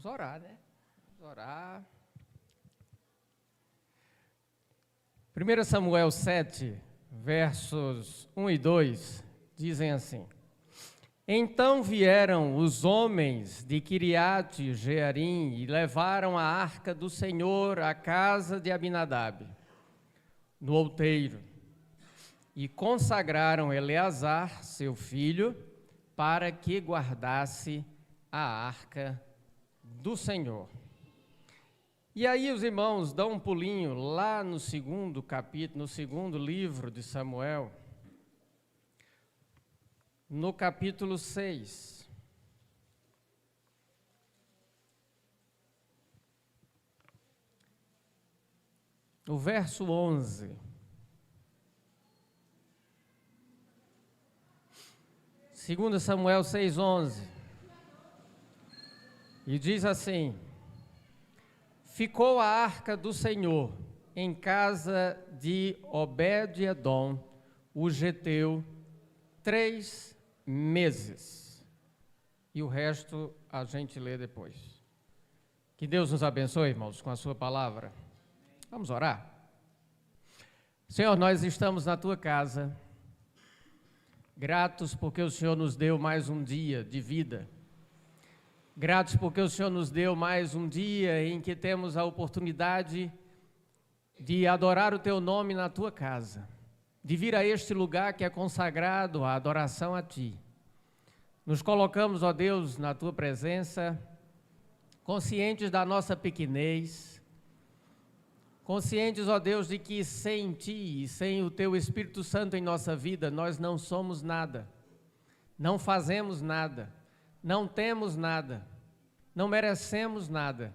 Vamos orar, né? Vamos orar. 1 Samuel 7, versos 1 e 2, dizem assim: Então vieram os homens de Quiriate Jearim e levaram a arca do Senhor à casa de Abinadab, no outeiro, e consagraram Eleazar, seu filho, para que guardasse a arca do Senhor. E aí os irmãos dão um pulinho lá no segundo capítulo, no segundo livro de Samuel, no capítulo 6. O verso 11. 2 Samuel 6:11. E diz assim: Ficou a arca do Senhor em casa de Obed-edom, o geteu, 3 meses. E o resto a gente lê depois. Que Deus nos abençoe, irmãos, com a sua palavra. Vamos orar? Senhor, nós estamos na tua casa, gratos porque o Senhor nos deu mais um dia de vida. Gratos porque o Senhor nos deu mais um dia em que temos a oportunidade de adorar o teu nome na tua casa, de vir a este lugar que é consagrado à adoração a ti. Nos colocamos, ó Deus, na tua presença, conscientes da nossa pequenez, conscientes, ó Deus, de que sem ti e sem o teu Espírito Santo em nossa vida, nós não somos nada, não fazemos nada, não temos nada, não merecemos nada,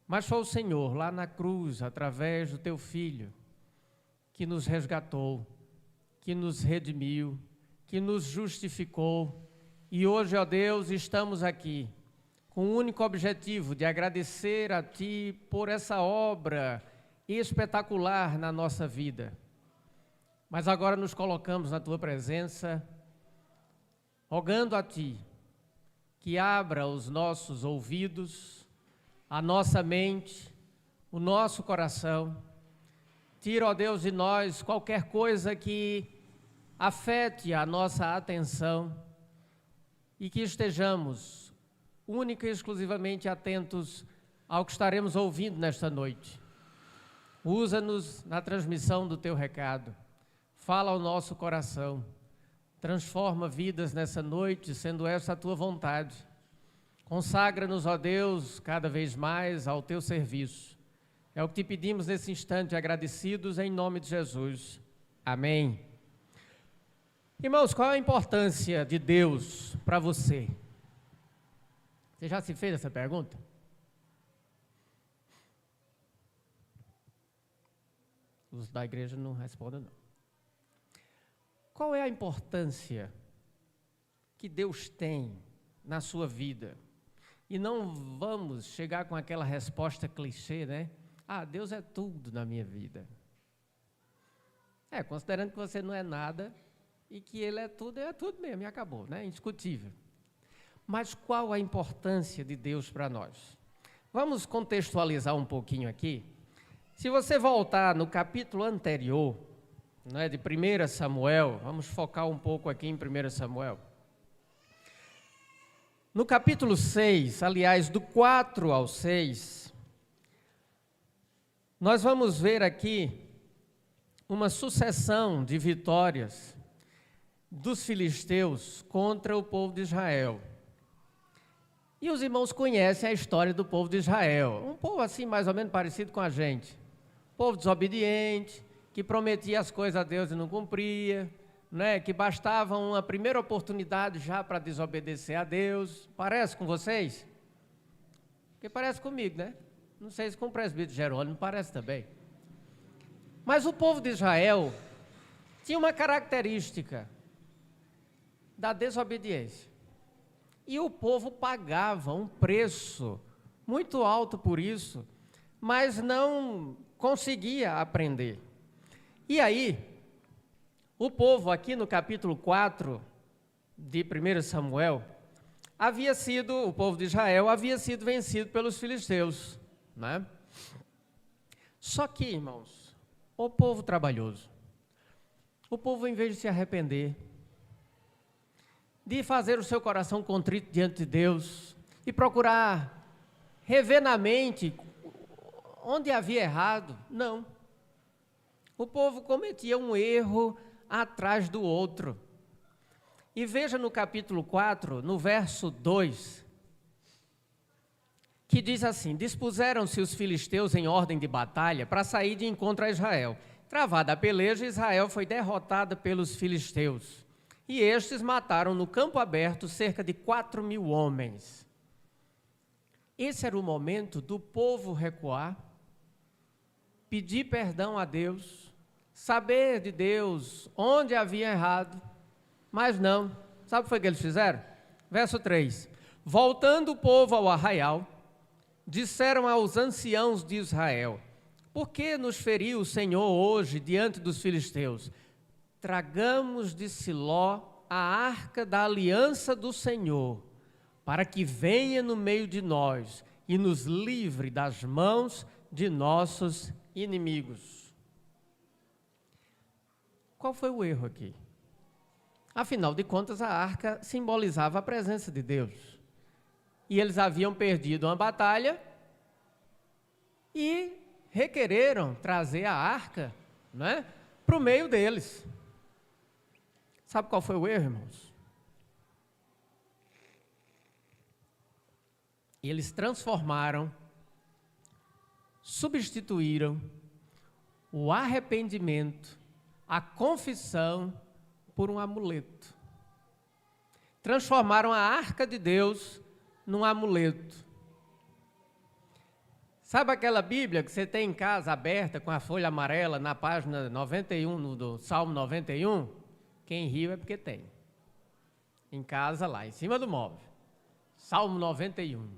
mas foi o Senhor lá na cruz, através do teu Filho, que nos resgatou, que nos redimiu, que nos justificou, e hoje, ó Deus, estamos aqui com o único objetivo de agradecer a Ti por essa obra espetacular na nossa vida. Mas agora nos colocamos na Tua presença, rogando a Ti que abra os nossos ouvidos, a nossa mente, o nosso coração. Tira, ó Deus, de nós qualquer coisa que afete a nossa atenção e que estejamos única e exclusivamente atentos ao que estaremos ouvindo nesta noite. Usa-nos na transmissão do Teu recado. Fala ao nosso coração. Transforma vidas nessa noite, sendo essa a Tua vontade. Consagra-nos, ó Deus, cada vez mais ao Teu serviço. É o que Te pedimos nesse instante, agradecidos em nome de Jesus. Amém. Irmãos, qual é a importância de Deus para você? Você já se fez essa pergunta? Os da igreja não respondem, não. Qual é a importância que Deus tem na sua vida? E não vamos chegar com aquela resposta clichê, né? Ah, Deus é tudo na minha vida. Considerando que você não é nada e que Ele é tudo mesmo, e acabou, né? Indiscutível. Mas qual a importância de Deus para nós? Vamos contextualizar um pouquinho aqui. Se você voltar no capítulo anterior, né, de 1 Samuel, vamos focar um pouco aqui em 1 Samuel. No capítulo 6, aliás, do 4 ao 6, nós vamos ver aqui uma sucessão de vitórias dos filisteus contra o povo de Israel. E os irmãos conhecem a história do povo de Israel, um povo assim mais ou menos parecido com a gente, povo desobediente, que prometia as coisas a Deus e não cumpria, né? Que bastava uma primeira oportunidade já para desobedecer a Deus. Parece com vocês? Porque parece comigo, né? Não sei se com o presbítero Jerônimo parece também. Mas o povo de Israel tinha uma característica da desobediência. E o povo pagava um preço muito alto por isso, mas não conseguia aprender. E aí, o povo aqui no capítulo 4 de 1 Samuel, o povo de Israel havia sido vencido pelos filisteus, né? Só que, irmãos, o povo trabalhoso, o povo, em vez de se arrepender, de fazer o seu coração contrito diante de Deus e procurar rever na mente onde havia errado, não. O povo cometia um erro atrás do outro. E veja no capítulo 4, no verso 2, que diz assim: dispuseram-se os filisteus em ordem de batalha para sair de encontro a Israel. Travada a peleja, Israel foi derrotada pelos filisteus. E estes mataram no campo aberto cerca de 4.000 homens. Esse era o momento do povo recuar, pedir perdão a Deus, saber de Deus onde havia errado, mas não. Sabe o que foi que eles fizeram? Verso 3. Voltando o povo ao arraial, disseram aos anciãos de Israel: por que nos feriu o Senhor hoje diante dos filisteus? Tragamos de Siló a arca da aliança do Senhor, para que venha no meio de nós e nos livre das mãos de nossos inimigos. Qual foi o erro aqui? Afinal de contas, a arca simbolizava a presença de Deus. E eles haviam perdido uma batalha e requereram trazer a arca, né, para o meio deles. Sabe qual foi o erro, irmãos? Eles transformaram, substituíram o arrependimento, a confissão, por um amuleto. Transformaram a arca de Deus num amuleto. Sabe aquela Bíblia que você tem em casa aberta com a folha amarela na página 91 do Salmo 91? Quem riu é porque tem. Em casa lá, em cima do móvel. Salmo 91.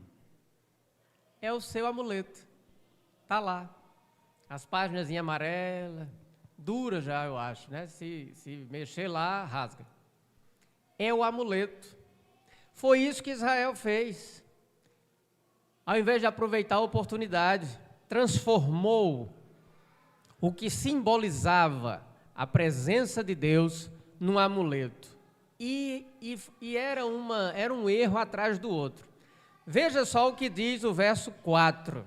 É o seu amuleto. Está lá. As páginas em amarela, dura já, eu acho, né? Se mexer lá, rasga. É o amuleto. Foi isso que Israel fez. Ao invés de aproveitar a oportunidade, transformou o que simbolizava a presença de Deus num amuleto. E era um erro atrás do outro. Veja só o que diz o verso 4.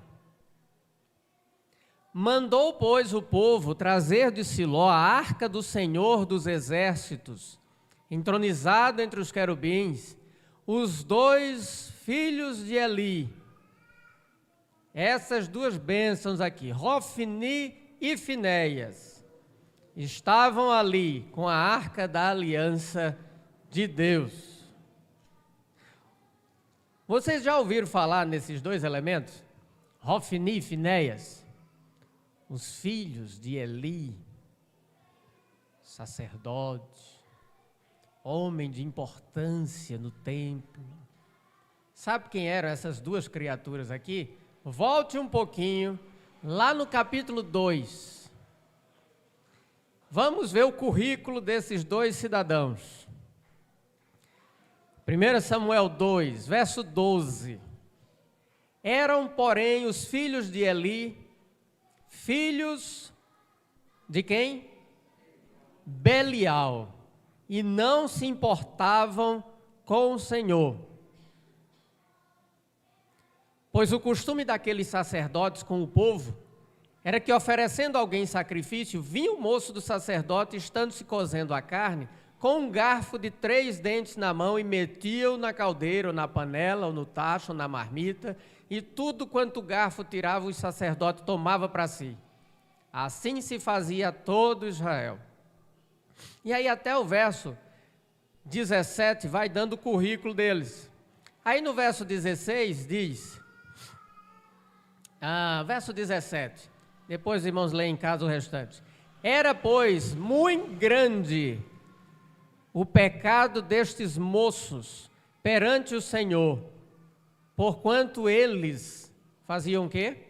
Mandou, pois, o povo trazer de Siló a arca do Senhor dos exércitos, entronizado entre os querubins, os 2 filhos de Eli. Essas 2 bênçãos aqui, Hofni e Finéias, estavam ali com a arca da aliança de Deus. Vocês já ouviram falar nesses 2 elementos? Hofni e Finéias? Os filhos de Eli, sacerdote, homem de importância no templo. Sabe quem eram essas 2 criaturas aqui? Volte um pouquinho, lá no capítulo 2. Vamos ver o currículo desses 2 cidadãos. 1 Samuel 2, verso 12. Eram, porém, os filhos de Eli, filhos de quem? Belial, e não se importavam com o Senhor. Pois o costume daqueles sacerdotes com o povo era que, oferecendo a alguém sacrifício, vinha o moço do sacerdote, estando-se cozendo a carne, com um garfo de 3 dentes na mão, e metia-o na caldeira, ou na panela, ou no tacho, ou na marmita, e tudo quanto o garfo tirava, o sacerdote tomava para si. Assim se fazia a todo Israel. E aí até o verso 17 vai dando o currículo deles. Aí no verso 16 diz, verso 17, depois os irmãos leem em casa o restante. Era, pois, muito grande o pecado destes moços perante o Senhor, porquanto eles faziam o quê?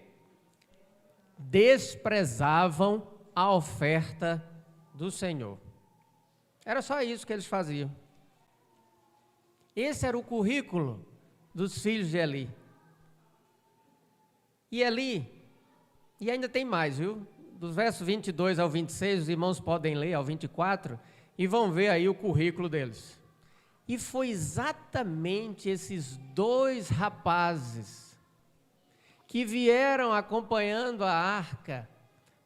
Desprezavam a oferta do Senhor. Era só isso que eles faziam. Esse era o currículo dos filhos de Eli. E Eli, e ainda tem mais, viu? Dos versos 22 ao 26, os irmãos podem ler ao 24 e vão ver aí o currículo deles. E foi exatamente esses dois rapazes que vieram acompanhando a arca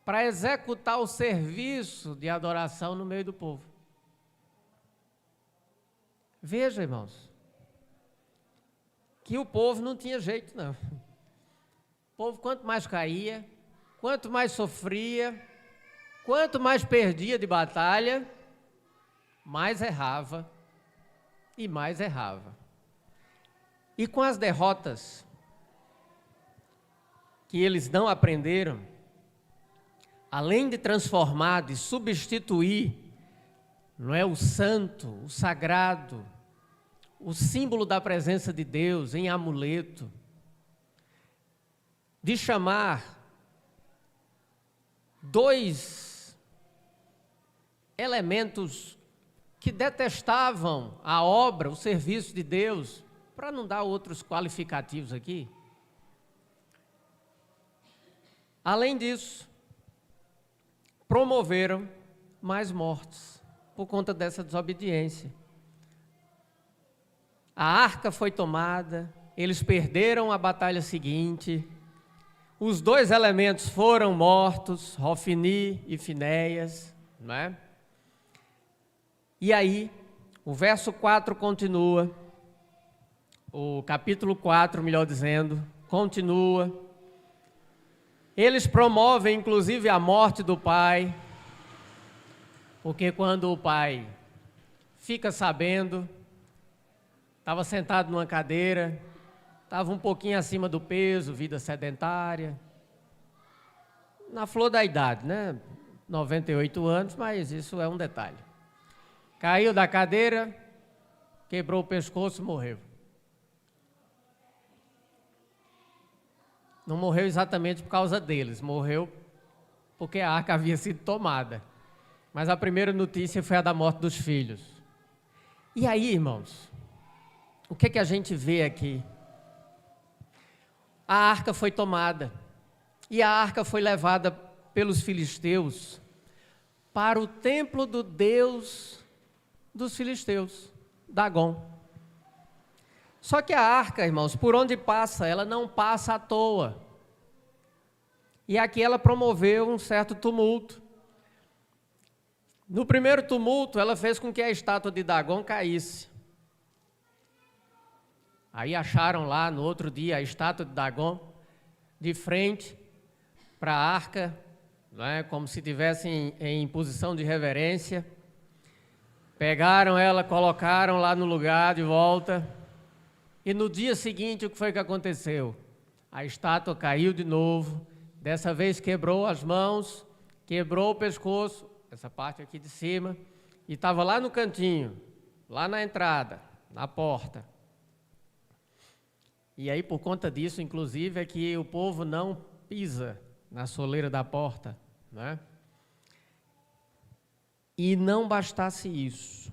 para executar o serviço de adoração no meio do povo. Veja, irmãos, que o povo não tinha jeito, não. O povo, quanto mais caía, quanto mais sofria, quanto mais perdia de batalha, mais errava e mais errava. E com as derrotas que eles não aprenderam, além de transformar, de substituir, não é, o santo, o sagrado, o símbolo da presença de Deus em amuleto, de chamar dois elementos que detestavam a obra, o serviço de Deus, para não dar outros qualificativos aqui. Além disso, promoveram mais mortes por conta dessa desobediência. A arca foi tomada, eles perderam a batalha seguinte, os dois elementos foram mortos, Hofni e Finéias, não é? E aí, o verso 4 continua, o capítulo 4, melhor dizendo, continua. Eles promovem, inclusive, a morte do pai, porque quando o pai fica sabendo, estava sentado numa cadeira, estava um pouquinho acima do peso, vida sedentária, na flor da idade, né? 98 anos, mas isso é um detalhe. Caiu da cadeira, quebrou o pescoço e morreu. Não morreu exatamente por causa deles, morreu porque a arca havia sido tomada. Mas a primeira notícia foi a da morte dos filhos. E aí, irmãos, o que a gente vê aqui? A arca foi tomada e a arca foi levada pelos filisteus para o templo do Deus dos filisteus, Dagom. Só que a arca, irmãos, por onde passa, ela não passa à toa. E aqui ela promoveu um certo tumulto. No primeiro tumulto, ela fez com que a estátua de Dagom caísse. Aí acharam lá, no outro dia, a estátua de Dagom, de frente para a arca, não é? Como se estivesse em posição de reverência. Pegaram ela, colocaram lá no lugar de volta. E no dia seguinte, o que foi que aconteceu? A estátua caiu de novo, dessa vez quebrou as mãos, quebrou o pescoço, essa parte aqui de cima, e estava lá no cantinho, lá na entrada, na porta. E aí, por conta disso, inclusive, é que o povo não pisa na soleira da porta, né? E não bastasse isso,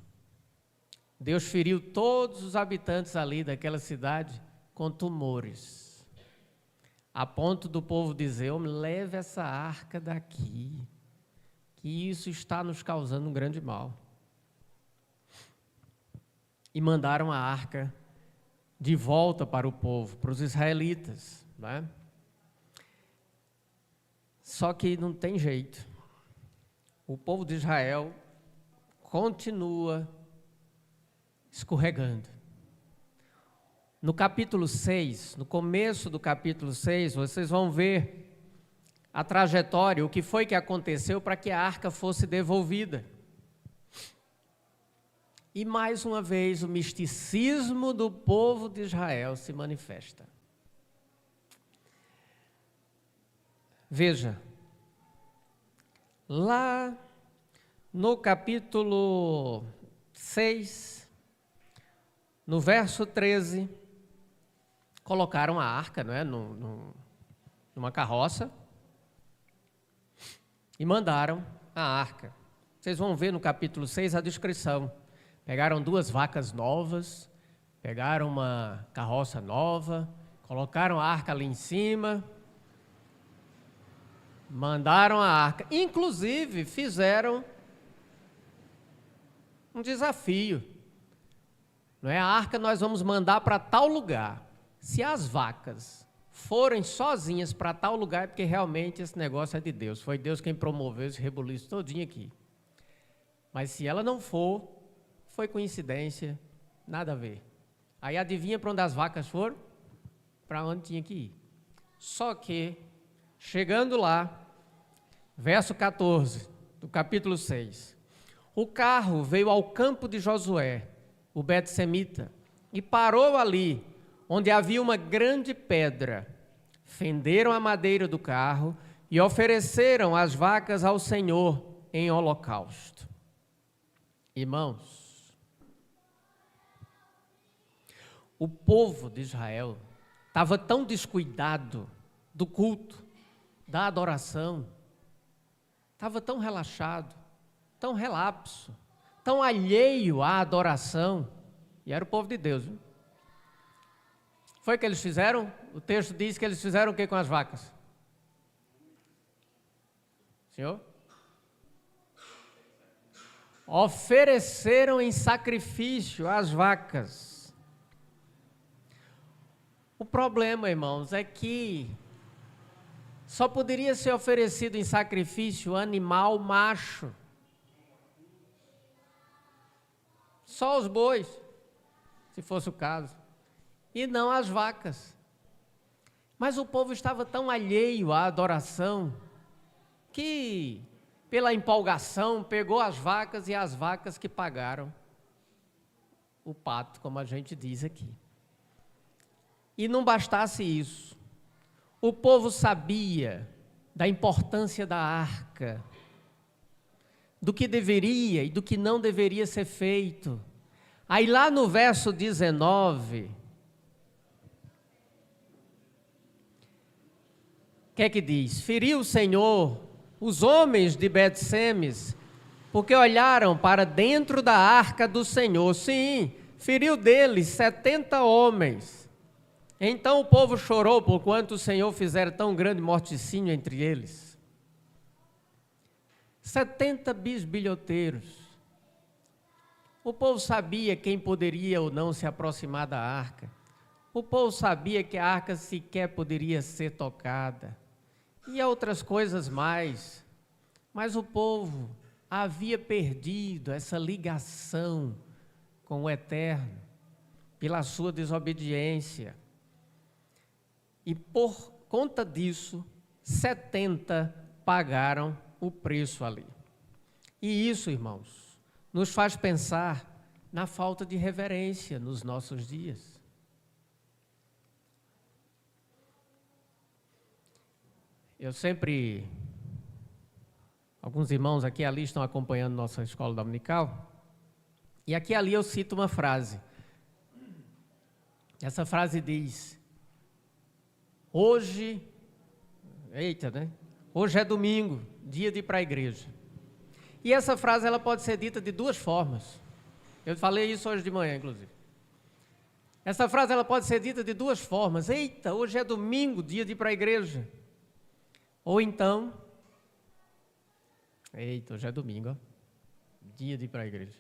Deus feriu todos os habitantes ali daquela cidade com tumores, a ponto do povo dizer: leve essa arca daqui, que isso está nos causando um grande mal. E mandaram a arca de volta para o povo, para os israelitas, né? Só que não tem jeito. O povo de Israel continua escorregando. No capítulo 6, no começo do capítulo 6, vocês vão ver a trajetória, o que foi que aconteceu para que a arca fosse devolvida. E mais uma vez o misticismo do povo de Israel se manifesta. Veja, lá no capítulo 6, no verso 13, colocaram a arca, não é, numa carroça e mandaram a arca. Vocês vão ver no capítulo 6 a descrição. Pegaram 2 vacas novas, Pegaram uma carroça nova, colocaram a arca ali em cima, mandaram a arca. Inclusive, fizeram um desafio. Não é? A arca nós vamos mandar para tal lugar. Se as vacas forem sozinhas para tal lugar, é porque realmente esse negócio é de Deus. Foi Deus quem promoveu esse rebuliço todinho aqui. Mas se ela não for, foi coincidência, nada a ver. Aí adivinha para onde as vacas foram? Para onde tinha que ir. Só que, chegando lá, verso 14 do capítulo 6, o carro veio ao campo de Josué, o betsemita, e parou ali, onde havia uma grande pedra. Fenderam a madeira do carro e ofereceram as vacas ao Senhor em holocausto. Irmãos, o povo de Israel estava tão descuidado do culto, da adoração, estava tão relaxado, tão relapso, tão alheio à adoração, e era o povo de Deus, viu? Foi o que eles fizeram? O texto diz que eles fizeram o que com as vacas? Senhor? Ofereceram em sacrifício as vacas. O problema, irmãos, é que só poderia ser oferecido em sacrifício animal macho. Só os bois, se fosse o caso, e não as vacas. Mas o povo estava tão alheio à adoração que, pela empolgação, pegou as vacas e as vacas que pagaram o pato, como a gente diz aqui. E não bastasse isso, o povo sabia da importância da arca, do que deveria e do que não deveria ser feito. Aí lá no verso 19, o que é que diz? Feriu o Senhor os homens de Bet-Semes, porque olharam para dentro da arca do Senhor. Sim, feriu deles 70 homens. Então o povo chorou, porquanto o Senhor fizera tão grande morticínio entre eles. 70 bisbilhoteiros. O povo sabia quem poderia ou não se aproximar da arca. O povo sabia que a arca sequer poderia ser tocada. E outras coisas mais. Mas o povo havia perdido essa ligação com o Eterno pela sua desobediência. E por conta disso, 70 pagaram o preço ali. E isso, irmãos, nos faz pensar na falta de reverência nos nossos dias. Eu sempre, alguns irmãos aqui e ali estão acompanhando nossa escola dominical, e aqui e ali eu cito uma frase. Essa frase diz: hoje, hoje é domingo, dia de ir para a igreja. E essa frase ela pode ser dita de duas formas. Eu falei isso hoje de manhã, inclusive. Essa frase ela pode ser dita de duas formas. Eita, hoje é domingo, dia de ir para a igreja. Ou então, eita, hoje é domingo, dia de ir para a igreja.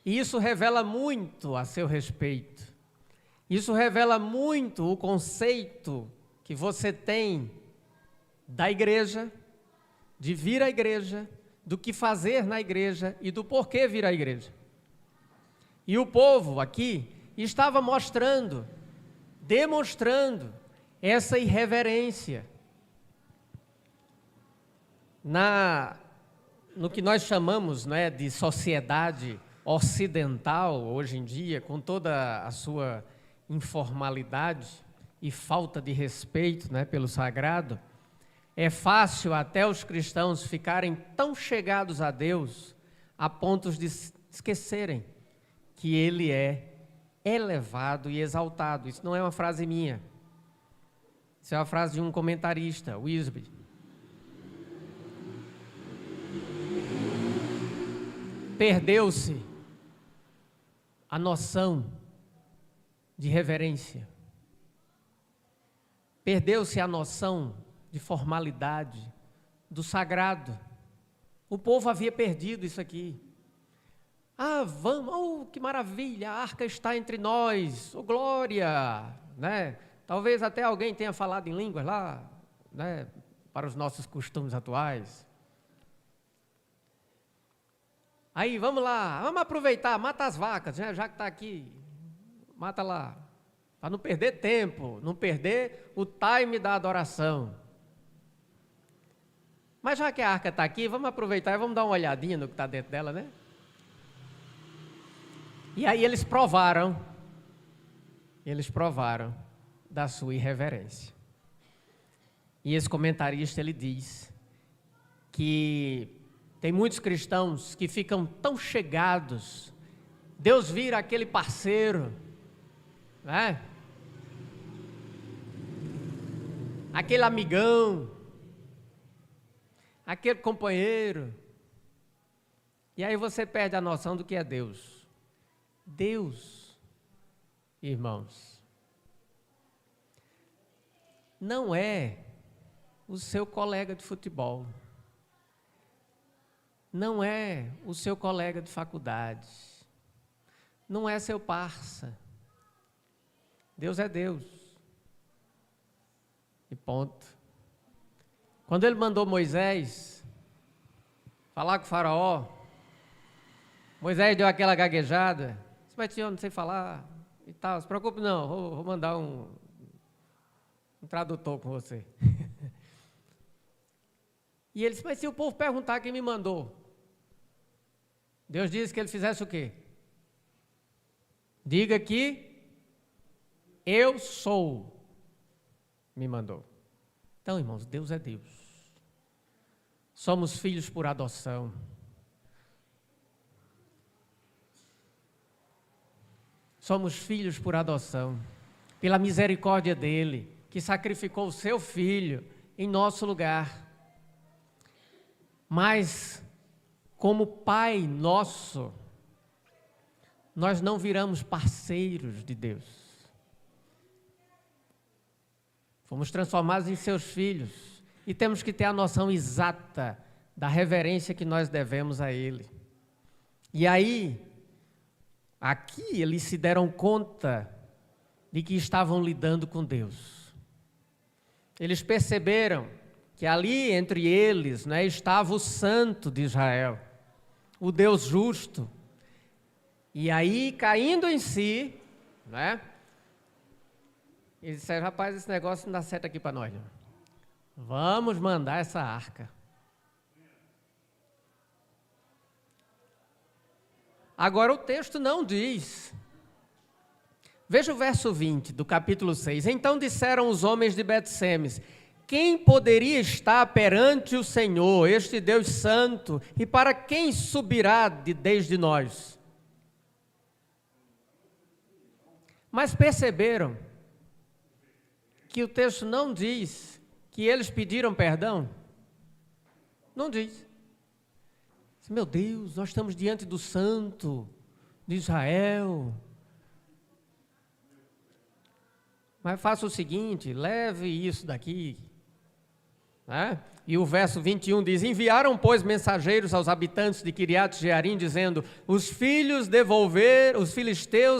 E isso revela muito a seu respeito. Isso revela muito o conceito que você tem da igreja, de vir à igreja, do que fazer na igreja e do porquê vir à igreja. E o povo aqui estava mostrando, demonstrando essa irreverência no que nós chamamos, né, de sociedade ocidental hoje em dia, com toda a sua informalidade e falta de respeito, né, pelo sagrado. É fácil até os cristãos ficarem tão chegados a Deus a ponto de esquecerem que Ele é elevado e exaltado. Isso não é uma frase minha. Isso é uma frase de um comentarista, Wisby. Perdeu-se a noção de reverência. Perdeu-se a noção de formalidade, do sagrado. O povo havia perdido isso aqui. Ah, vamos, oh, que maravilha, a arca está entre nós, oh glória, né? Talvez até alguém tenha falado em línguas lá, né? Para os nossos costumes atuais. Aí, vamos lá, vamos aproveitar, mata as vacas, né? Já que está aqui, mata lá, para não perder tempo, não perder o time da adoração. Mas já que a arca está aqui, vamos aproveitar e vamos dar uma olhadinha no que está dentro dela, né? E aí eles provaram da sua irreverência. E esse comentarista, ele diz que tem muitos cristãos que ficam tão chegados, Deus vira aquele parceiro, né? Aquele amigão, aquele companheiro, e aí você perde a noção do que é Deus. Deus, irmãos, não é o seu colega de futebol, não é o seu colega de faculdade, não é seu parça. Deus é Deus. E ponto. Quando ele mandou Moisés falar com o faraó, Moisés deu aquela gaguejada. Disse, mas tio, eu não sei falar e tal. Não se preocupe não, vou mandar um tradutor com você. E ele disse, mas se o povo perguntar quem me mandou? Deus disse que ele fizesse o quê? Diga que eu sou, me mandou. Então, irmãos, Deus é Deus. Somos filhos por adoção. Somos filhos por adoção, pela misericórdia dele, que sacrificou o seu filho em nosso lugar. Mas, como Pai nosso, nós não viramos parceiros de Deus. Fomos transformados em seus filhos e temos que ter a noção exata da reverência que nós devemos a Ele. E aí, aqui eles se deram conta de que estavam lidando com Deus. Eles perceberam que ali entre eles, né, estava o Santo de Israel, o Deus justo. E aí, caindo em si, né, eles disseram, rapaz, esse negócio não dá certo aqui para nós. Não. Vamos mandar essa arca. Agora o texto não diz. Veja o verso 20 do capítulo 6. Então disseram os homens de Bet-Semes, quem poderia estar perante o Senhor, este Deus santo, e para quem subirá desde nós? Mas perceberam que o texto não diz que eles pediram perdão? Não diz. Meu Deus, nós estamos diante do Santo de Israel. Mas faça o seguinte, leve isso daqui. Né? E o verso 21 diz, enviaram, pois, mensageiros aos habitantes de Quiriate-Jearim, dizendo, os filisteus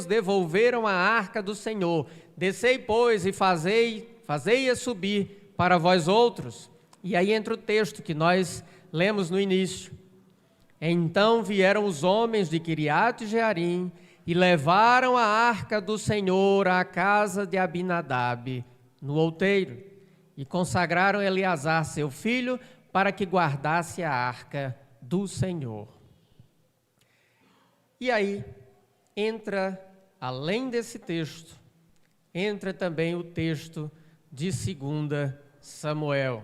devolveram a arca do Senhor. Descei, pois, e fazei-a subir para vós outros. E aí entra o texto que nós lemos no início. Então vieram os homens de Quiriate-Jearim e levaram a arca do Senhor à casa de Abinadab, no outeiro, e consagraram Eleazar, seu filho, para que guardasse a arca do Senhor. E aí entra, além desse texto, entra também o texto de 2 Samuel.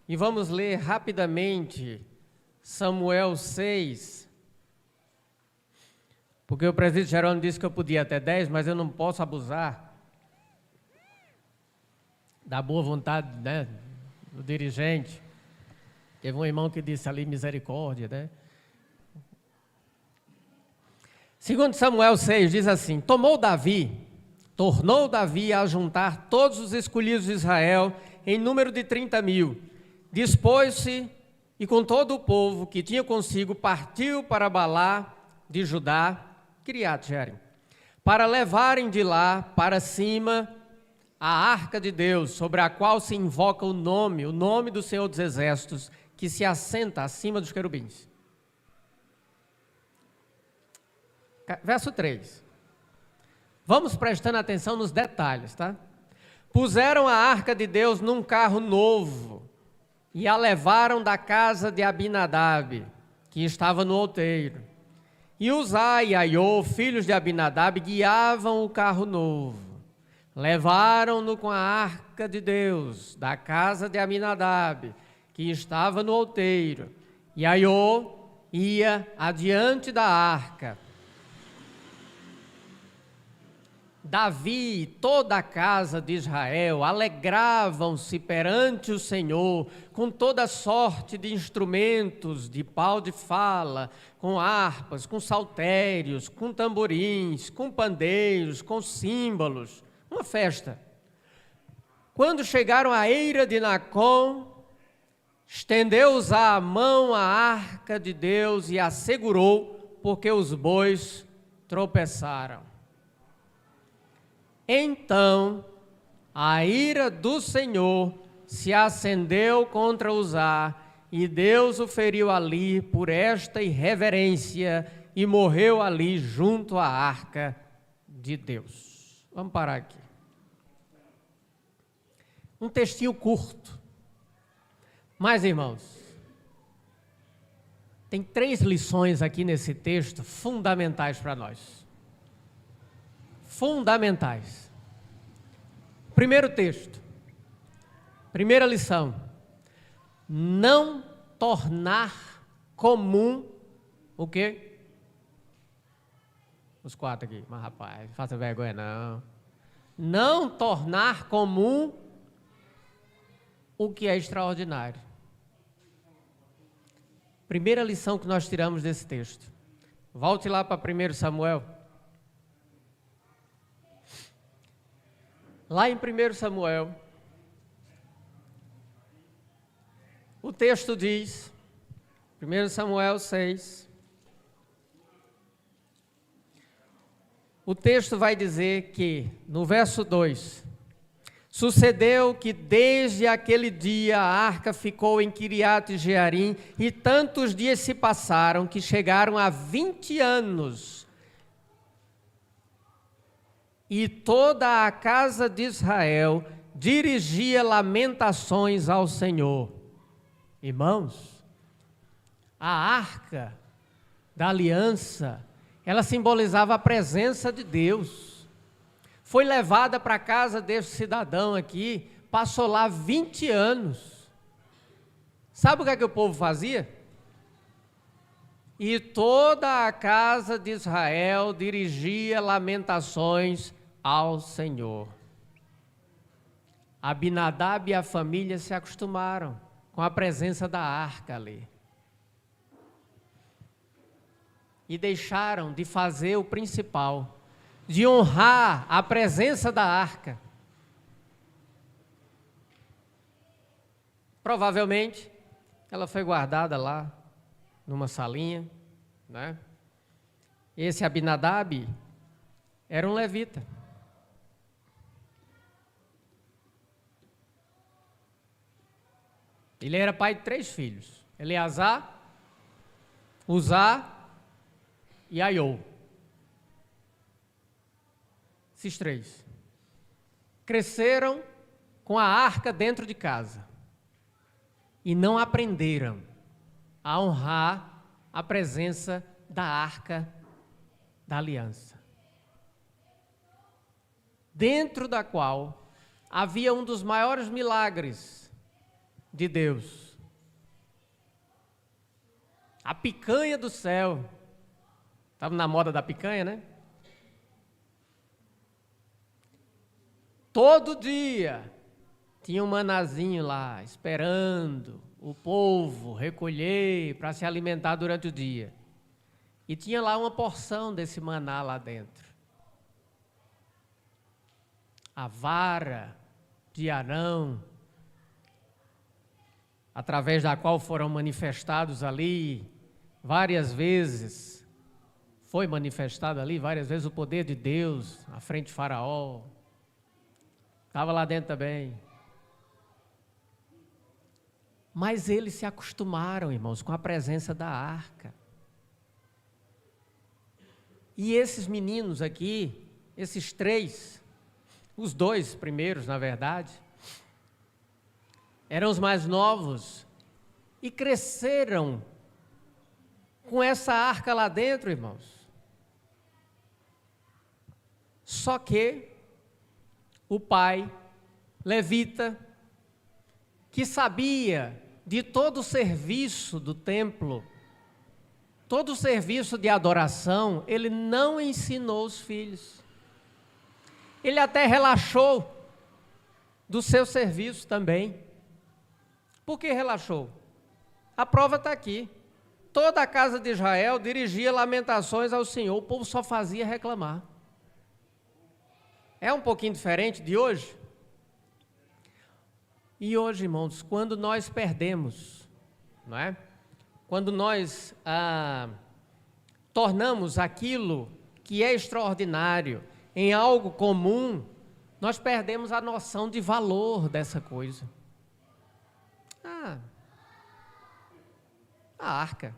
E vamos ler rapidamente Samuel 6, porque o presbítero Jerônimo disse que eu podia até 10, mas eu não posso abusar da boa vontade, né, do dirigente. Teve um irmão que disse ali misericórdia, né? Segundo Samuel 6 diz assim: tornou Davi a juntar todos os escolhidos de Israel em número de 30.000. Dispôs-se e com todo o povo que tinha consigo partiu para Balá de Judá, Kiriat-Jearim, para levarem de lá para cima a arca de Deus, sobre a qual se invoca o nome do Senhor dos Exércitos, que se assenta acima dos querubins. Verso 3. Vamos prestando atenção nos detalhes, tá? Puseram a arca de Deus num carro novo e a levaram da casa de Abinadab, que estava no outeiro. E Uzai e Aiô, filhos de Abinadab, guiavam o carro novo. Levaram-no com a arca de Deus da casa de Abinadab, que estava no outeiro. E Aiô ia adiante da arca. Davi e toda a casa de Israel alegravam-se perante o Senhor com toda sorte de instrumentos de pau de fala, com harpas, com saltérios, com tamborins, com pandeiros, com símbolos. Uma festa. Quando chegaram à eira de Nacon, estendeu Uzá a mão à arca de Deus e a segurou, porque os bois tropeçaram. Então, a ira do Senhor se acendeu contra Uzá, e Deus o feriu ali por esta irreverência, e morreu ali junto à arca de Deus. Vamos parar aqui. Um textinho curto. Mas, irmãos, tem 3 lições aqui nesse texto fundamentais para nós. Fundamentais. Primeiro texto, primeira lição: não tornar comum o quê? Os 4 aqui, mas rapaz, não faça vergonha não. Não tornar comum o que é extraordinário. Primeira lição que nós tiramos desse texto. Volte lá para 1 Samuel. Lá em 1 Samuel, o texto diz, 1 Samuel 6, o texto vai dizer que, no verso 2, sucedeu que desde aquele dia a arca ficou em Kiriat-Jearim, e tantos dias se passaram que chegaram a 20 anos. E toda a casa de Israel dirigia lamentações ao Senhor. Irmãos, a arca da aliança, ela simbolizava a presença de Deus. Foi levada para a casa desse cidadão aqui, passou lá 20 anos. Sabe o que é que o povo fazia? E toda a casa de Israel dirigia lamentações ao Senhor. Abinadab e a família se acostumaram com a presença da arca ali. E deixaram de fazer o principal, de honrar a presença da arca. Provavelmente, ela foi guardada lá, numa salinha, né? Esse Abinadab era um levita. Ele era pai de 3 filhos, Eleazar, Uzá e Aiô. Esses 3 cresceram com a arca dentro de casa e não aprenderam a honrar a presença da arca da aliança, dentro da qual havia um dos maiores milagres de Deus. A picanha do céu. Estava na moda da picanha, né? Todo dia tinha um manazinho lá, esperando o povo recolher para se alimentar durante o dia. E tinha lá uma porção desse maná lá dentro. A vara de Arão, através da qual foram manifestados ali várias vezes, foi manifestado ali várias vezes o poder de Deus à frente de Faraó. Estava lá dentro também. Mas eles se acostumaram, irmãos, com a presença da arca. E esses meninos aqui, esses 3, os 2 primeiros, na verdade, eram os mais novos e cresceram com essa arca lá dentro, irmãos. Só que o pai, levita, que sabia de todo o serviço do templo, todo o serviço de adoração, ele não ensinou os filhos. Ele até relaxou do seu serviço também. Por que relaxou? A prova está aqui. Toda a casa de Israel dirigia lamentações ao Senhor, o povo só fazia reclamar. É um pouquinho diferente de hoje? E hoje, irmãos, quando nós perdemos, não é? Quando nós tornamos aquilo que é extraordinário em algo comum, nós perdemos a noção de valor dessa coisa. A arca.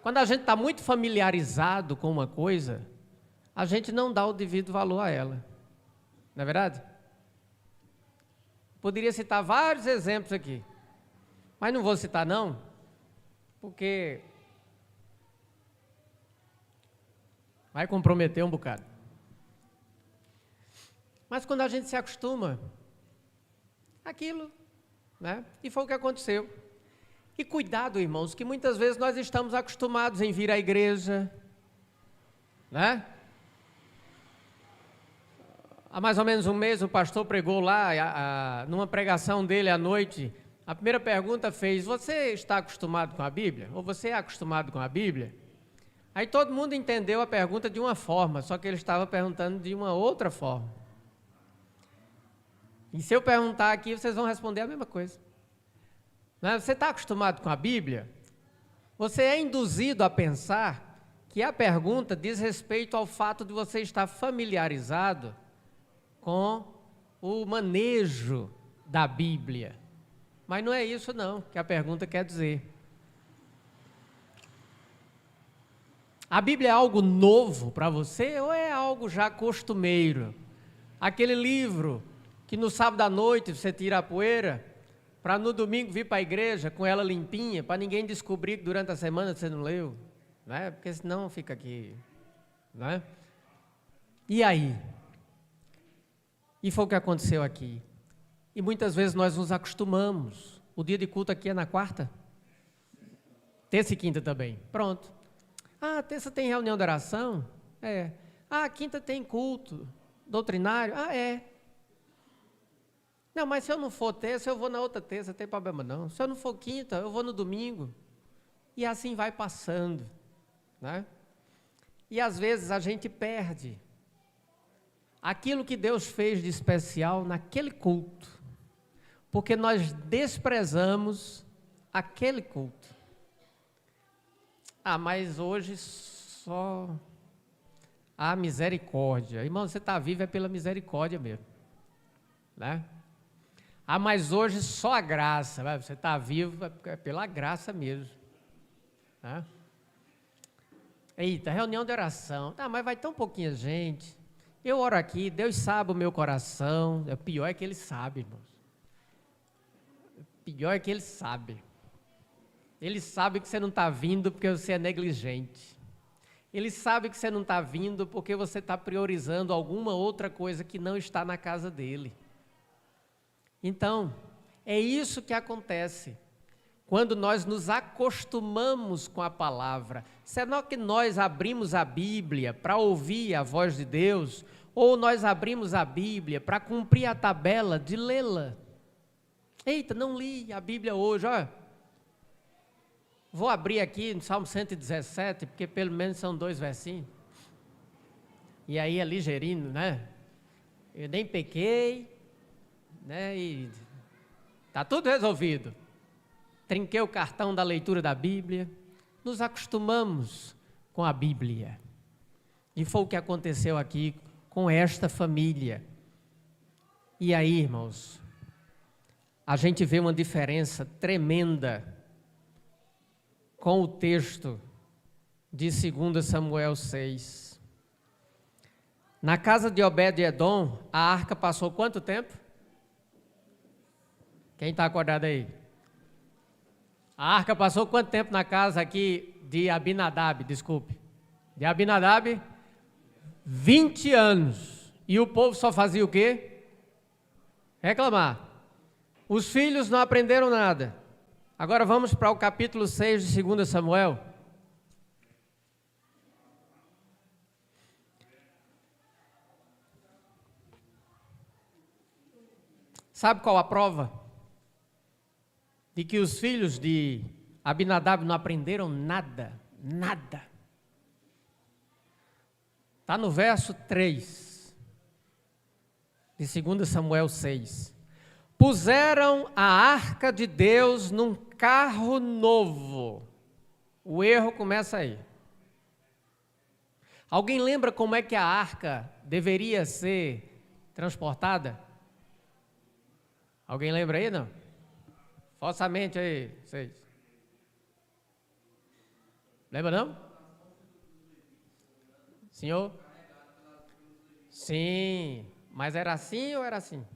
Quando a gente está muito familiarizado com uma coisa, a gente não dá o devido valor a ela. Não é verdade? Poderia citar vários exemplos aqui, mas não vou citar não, porque vai comprometer um bocado. Mas quando a gente se acostuma, aquilo, né? E foi o que aconteceu. E cuidado, irmãos, que muitas vezes nós estamos acostumados em vir à igreja, né? Há mais ou menos um mês o pastor pregou lá, numa pregação dele à noite, a primeira pergunta fez: você está acostumado com a Bíblia? Ou você é acostumado com a Bíblia? Aí todo mundo entendeu a pergunta de uma forma, só que ele estava perguntando de uma outra forma. E se eu perguntar aqui, vocês vão responder a mesma coisa. Você está acostumado com a Bíblia? Você é induzido a pensar que a pergunta diz respeito ao fato de você estar familiarizado com o manejo da Bíblia. Mas não é isso não que a pergunta quer dizer. A Bíblia é algo novo para você ou é algo já costumeiro? Aquele livro que no sábado à noite você tira a poeira, para no domingo vir para a igreja com ela limpinha, para ninguém descobrir que durante a semana você não leu, né? Porque senão fica aqui, né? E aí? E foi o que aconteceu aqui. E muitas vezes nós nos acostumamos. O dia de culto aqui é na quarta? Terça e quinta também. Pronto. Terça tem reunião de oração? É. Quinta tem culto doutrinário? É. Não, mas se eu não for terça, eu vou na outra terça, não tem problema não. Se eu não for quinta, eu vou no domingo. E assim vai passando, né? E às vezes a gente perde aquilo que Deus fez de especial naquele culto, porque nós desprezamos aquele culto. Mas hoje só há misericórdia. Irmão, você está vivo é pela misericórdia mesmo, né? Mas hoje só a graça, você está vivo é pela graça mesmo, né? Eita, reunião de oração, mas vai tão pouquinha gente. Eu oro aqui, Deus sabe o meu coração. O pior é que Ele sabe, irmãos. O pior é que Ele sabe. Ele sabe que você não está vindo porque você é negligente. Ele sabe que você não está vindo porque você está priorizando alguma outra coisa que não está na casa dEle. Então, é isso que acontece quando nós nos acostumamos com a palavra. Será que nós abrimos a Bíblia para ouvir a voz de Deus? Ou nós abrimos a Bíblia para cumprir a tabela de lê-la? Eita, não li a Bíblia hoje, Vou abrir aqui no Salmo 117, porque pelo menos são 2 versinhos. E aí é ligeirinho, né? Eu nem pequei, né? E está tudo resolvido. Trinquei o cartão da leitura da Bíblia. Nos acostumamos com a Bíblia. E foi o que aconteceu aqui com esta família. E aí, irmãos, a gente vê uma diferença tremenda com o texto de 2 Samuel 6. Na casa de Obed-edom, a arca passou quanto tempo? Quem está acordado aí? A arca passou quanto tempo na casa aqui de Abinadab, desculpe? De Abinadab? 20 anos. E o povo só fazia o quê? Reclamar. Os filhos não aprenderam nada. Agora vamos para o capítulo 6 de 2 Samuel. Sabe qual a prova? De que os filhos de Abinadab não aprenderam nada, nada. Está no verso 3 de 2 Samuel 6. Puseram a arca de Deus num carro novo. O erro começa aí. Alguém lembra como é que a arca deveria ser transportada? Alguém lembra aí, não? Força a mente aí, vocês. Lembra não? Senhor? Sim, mas era assim ou era assim?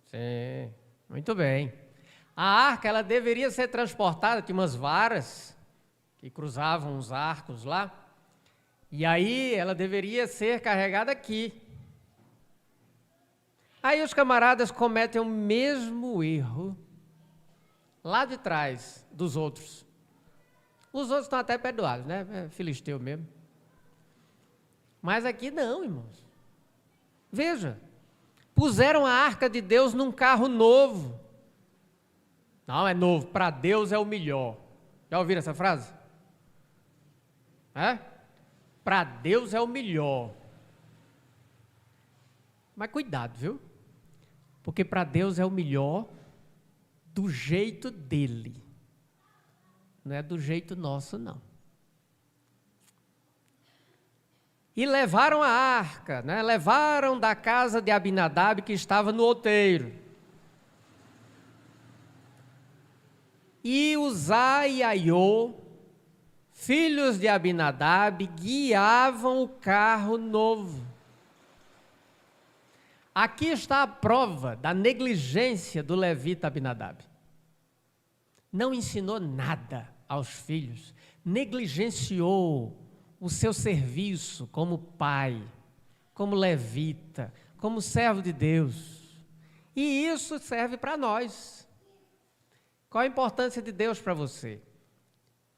Sim, muito bem. A arca, ela deveria ser transportada, tinha umas varas que cruzavam os arcos lá, e aí ela deveria ser carregada aqui. Aí os camaradas cometem o mesmo erro lá de trás dos outros. Os outros estão até perdoados, né? É filisteu mesmo. Mas aqui não, irmãos. Veja, puseram a arca de Deus num carro novo. Não é novo, para Deus é o melhor. Já ouviram essa frase? Para Deus é o melhor. Mas cuidado, viu? Porque para Deus é o melhor do jeito dele. Não é do jeito nosso, não. E levaram a arca, né? Levaram da casa de Abinadab, que estava no outeiro. E Uzá e Aiô, filhos de Abinadab, guiavam o carro novo. Aqui está a prova da negligência do levita Abinadab. Não ensinou nada aos filhos, negligenciou o seu serviço como pai, como levita, como servo de Deus. E isso serve para nós. Qual a importância de Deus para você?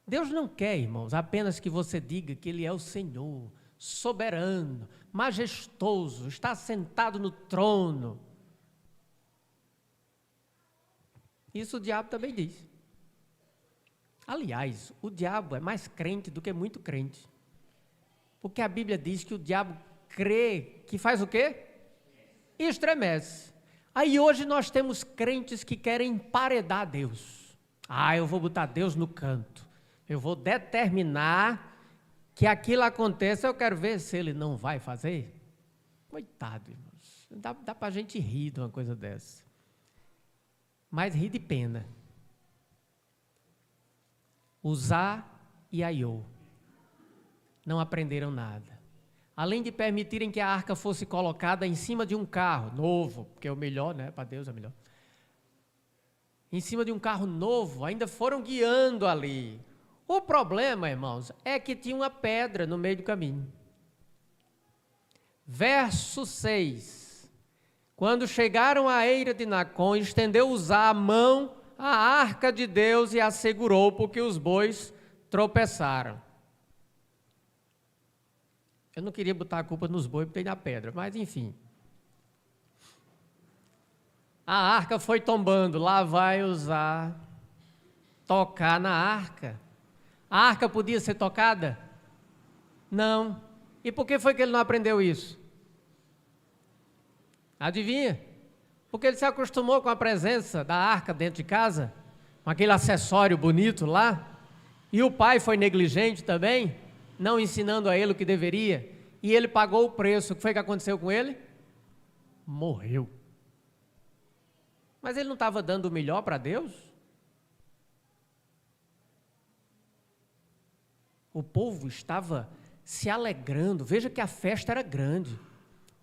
Deus não quer, irmãos, apenas que você diga que Ele é o Senhor, soberano, majestoso, está sentado no trono. Isso o diabo também diz. Aliás, o diabo é mais crente do que muito crente. Porque a Bíblia diz que o diabo crê, que faz o quê? Estremece. Aí hoje nós temos crentes que querem emparedar Deus. Eu vou botar Deus no canto. Eu vou determinar que aquilo aconteça, eu quero ver se ele não vai fazer. Coitado, irmãos. Dá para a gente rir de uma coisa dessa. Mas rir de pena. Uzá e Aiô não aprenderam nada. Além de permitirem que a arca fosse colocada em cima de um carro novo, porque é o melhor, né? Para Deus é o melhor. Em cima de um carro novo, ainda foram guiando ali. O problema, irmãos, é que tinha uma pedra no meio do caminho. Verso 6. Quando chegaram à eira de Nacon, estendeu Uzá a mão à arca de Deus e a segurou, porque os bois tropeçaram. Eu não queria botar a culpa nos bois, porque tem na pedra, mas enfim. A arca foi tombando, lá vai Uzá. tocar na arca. A arca podia ser tocada? Não. E por que foi que ele não aprendeu isso? Adivinha? Porque ele se acostumou com a presença da arca dentro de casa, com aquele acessório bonito lá, e o pai foi negligente também, não ensinando a ele o que deveria, e ele pagou o preço. O que foi que aconteceu com ele? Morreu. Mas ele não estava dando o melhor para Deus? O povo estava se alegrando. Veja que a festa era grande.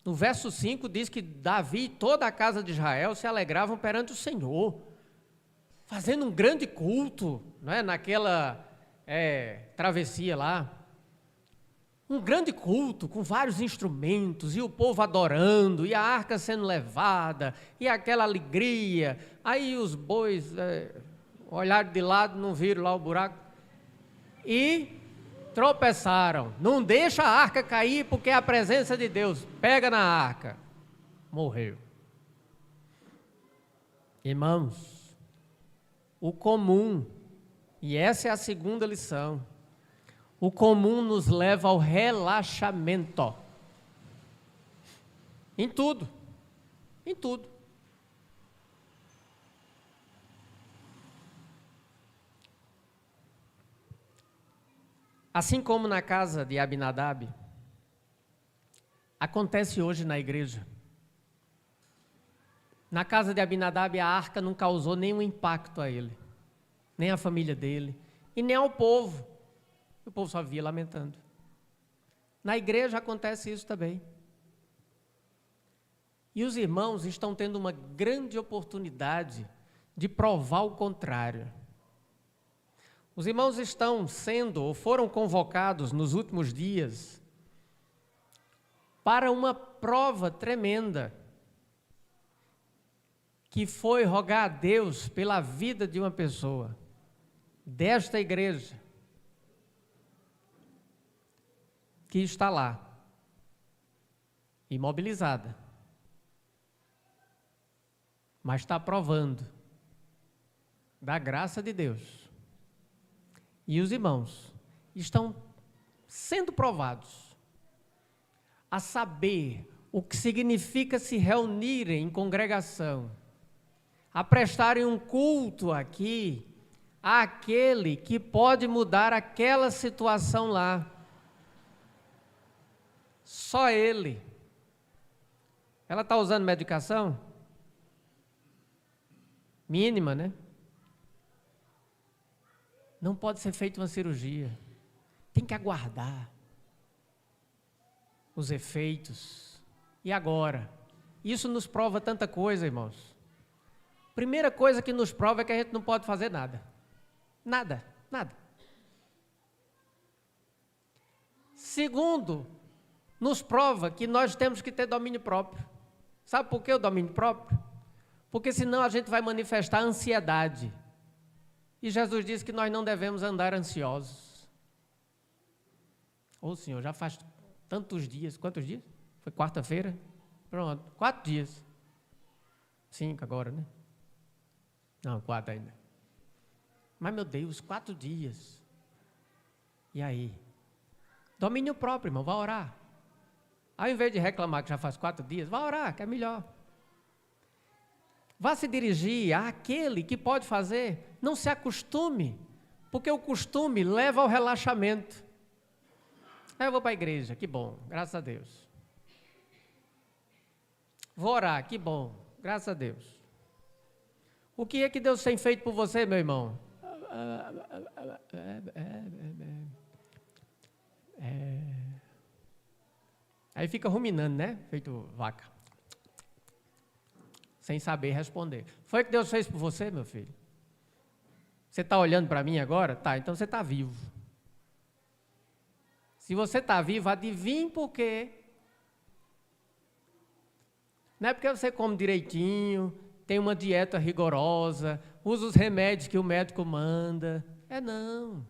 No verso 5 diz que Davi e toda a casa de Israel se alegravam perante o Senhor, fazendo um grande culto, não é? Naquela travessia lá. Um grande culto com vários instrumentos, e o povo adorando, e a arca sendo levada, e aquela alegria. Aí os bois olharam de lado, não viram lá o buraco, e tropeçaram. Não deixa a arca cair, porque é a presença de Deus. Pega na arca. Morreu. Irmãos, o comum, e essa é a segunda lição, o comum nos leva ao relaxamento. Em tudo. Em tudo. Assim como na casa de Abinadab, acontece hoje na igreja. Na casa de Abinadab, a arca não causou nenhum impacto a ele, nem à família dele, e nem ao povo. O povo só via lamentando. Na igreja acontece isso também. E os irmãos estão tendo uma grande oportunidade de provar o contrário. Os irmãos estão sendo, ou foram convocados nos últimos dias, para uma prova tremenda, que foi rogar a Deus pela vida de uma pessoa, desta igreja, que está lá, imobilizada, mas está provando da graça de Deus. E os irmãos estão sendo provados a saber o que significa se reunirem em congregação, a prestarem um culto aqui àquele que pode mudar aquela situação lá. Só Ele. Ela está usando medicação? Mínima, né? Não pode ser feita uma cirurgia. Tem que aguardar os efeitos. E agora? Isso nos prova tanta coisa, irmãos. Primeira coisa que nos prova é que a gente não pode fazer nada. Nada, nada. Segundo, nos prova que nós temos que ter domínio próprio. Sabe por que o domínio próprio? Porque senão a gente vai manifestar ansiedade. E Jesus disse que nós não devemos andar ansiosos. Ô Senhor, já faz tantos dias. Quantos dias? Foi quarta-feira? Pronto, 4 dias. 5 agora, né? Não, 4 ainda. Mas, meu Deus, 4 dias. E aí? Domínio próprio, irmão, vá orar. Ao invés de reclamar que já faz 4 dias, vá orar, que é melhor. Vá se dirigir àquele que pode fazer. Não se acostume, porque o costume leva ao relaxamento. Eu vou para a igreja, que bom, graças a Deus. Vou orar, que bom, graças a Deus. O que é que Deus tem feito por você, meu irmão? Aí fica ruminando, né? Feito vaca. Sem saber responder. Foi o que Deus fez por você, meu filho? Você está olhando para mim agora? Tá, então você está vivo. Se você está vivo, adivinhe por quê. Não é porque você come direitinho, tem uma dieta rigorosa, usa os remédios que o médico manda. Não.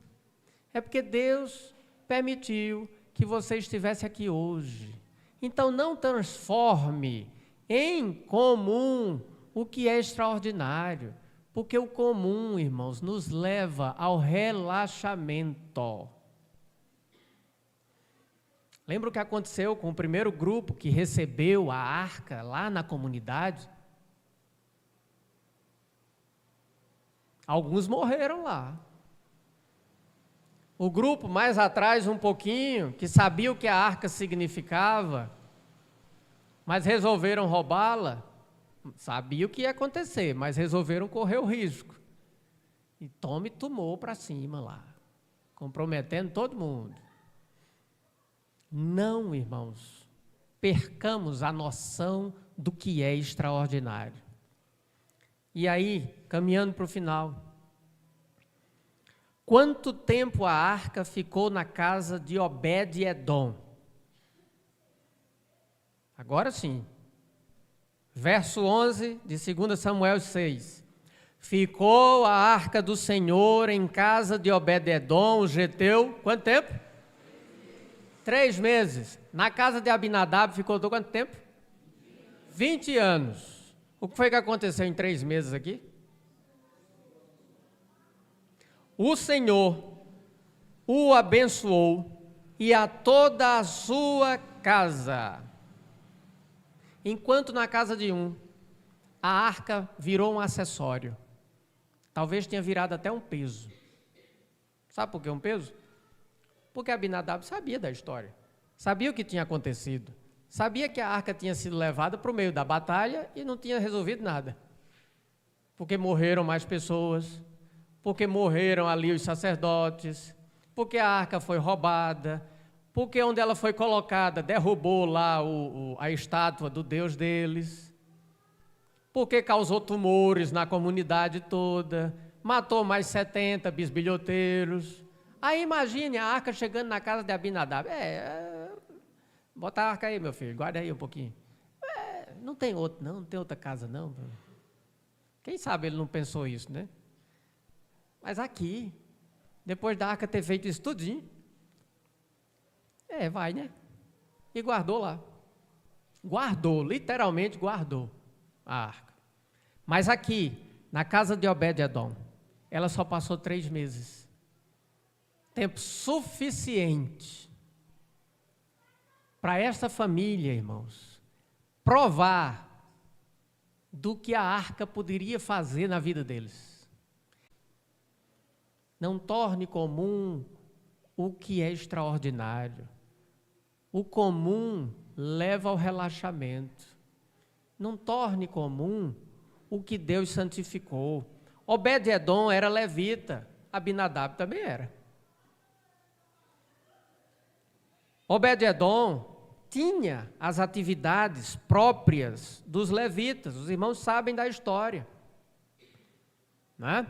É porque Deus permitiu que você estivesse aqui hoje. Então não transforme em comum o que é extraordinário. Porque o comum, irmãos, nos leva ao relaxamento. Lembra o que aconteceu com o primeiro grupo que recebeu a arca lá na comunidade? Alguns morreram lá. O grupo mais atrás um pouquinho, que sabia o que a arca significava, mas resolveram roubá-la, sabia o que ia acontecer, mas resolveram correr o risco. E tomou para cima lá, comprometendo todo mundo. Não, irmãos, percamos a noção do que é extraordinário. E aí, caminhando para o final, quanto tempo a arca ficou na casa de Obed-edom? Agora sim, verso 11 de 2 Samuel 6. Ficou a arca do Senhor em casa de Obed-edom, o geteu, quanto tempo? 3 meses. Na casa de Abinadab ficou quanto tempo? 20 anos. O que foi que aconteceu em 3 meses aqui? O Senhor o abençoou e a toda a sua casa. Enquanto na casa de um, a arca virou um acessório. Talvez tenha virado até um peso. Sabe por que um peso? Porque Abinadab sabia da história, sabia o que tinha acontecido, sabia que a arca tinha sido levada para o meio da batalha e não tinha resolvido nada, porque morreram mais pessoas, porque morreram ali os sacerdotes, porque a arca foi roubada, porque onde ela foi colocada derrubou lá a estátua do Deus deles, porque causou tumores na comunidade toda, matou mais 70 bisbilhoteiros. Aí imagine a arca chegando na casa de Abinadab. Bota a arca aí, meu filho, guarda aí um pouquinho. Não tem outro, não tem outra casa, não. Quem sabe ele não pensou isso, né? Mas aqui, depois da arca ter feito isso tudinho, vai, né? E guardou lá. Guardou, literalmente guardou a arca. Mas aqui, na casa de Obed-edom, ela só passou 3 meses. Tempo suficiente para esta família, irmãos, provar do que a arca poderia fazer na vida deles. Não torne comum o que é extraordinário. O comum leva ao relaxamento. Não torne comum o que Deus santificou. Obed-edom era levita, Abinadab também era. Obed-edom tinha as atividades próprias dos levitas, os irmãos sabem da história, né?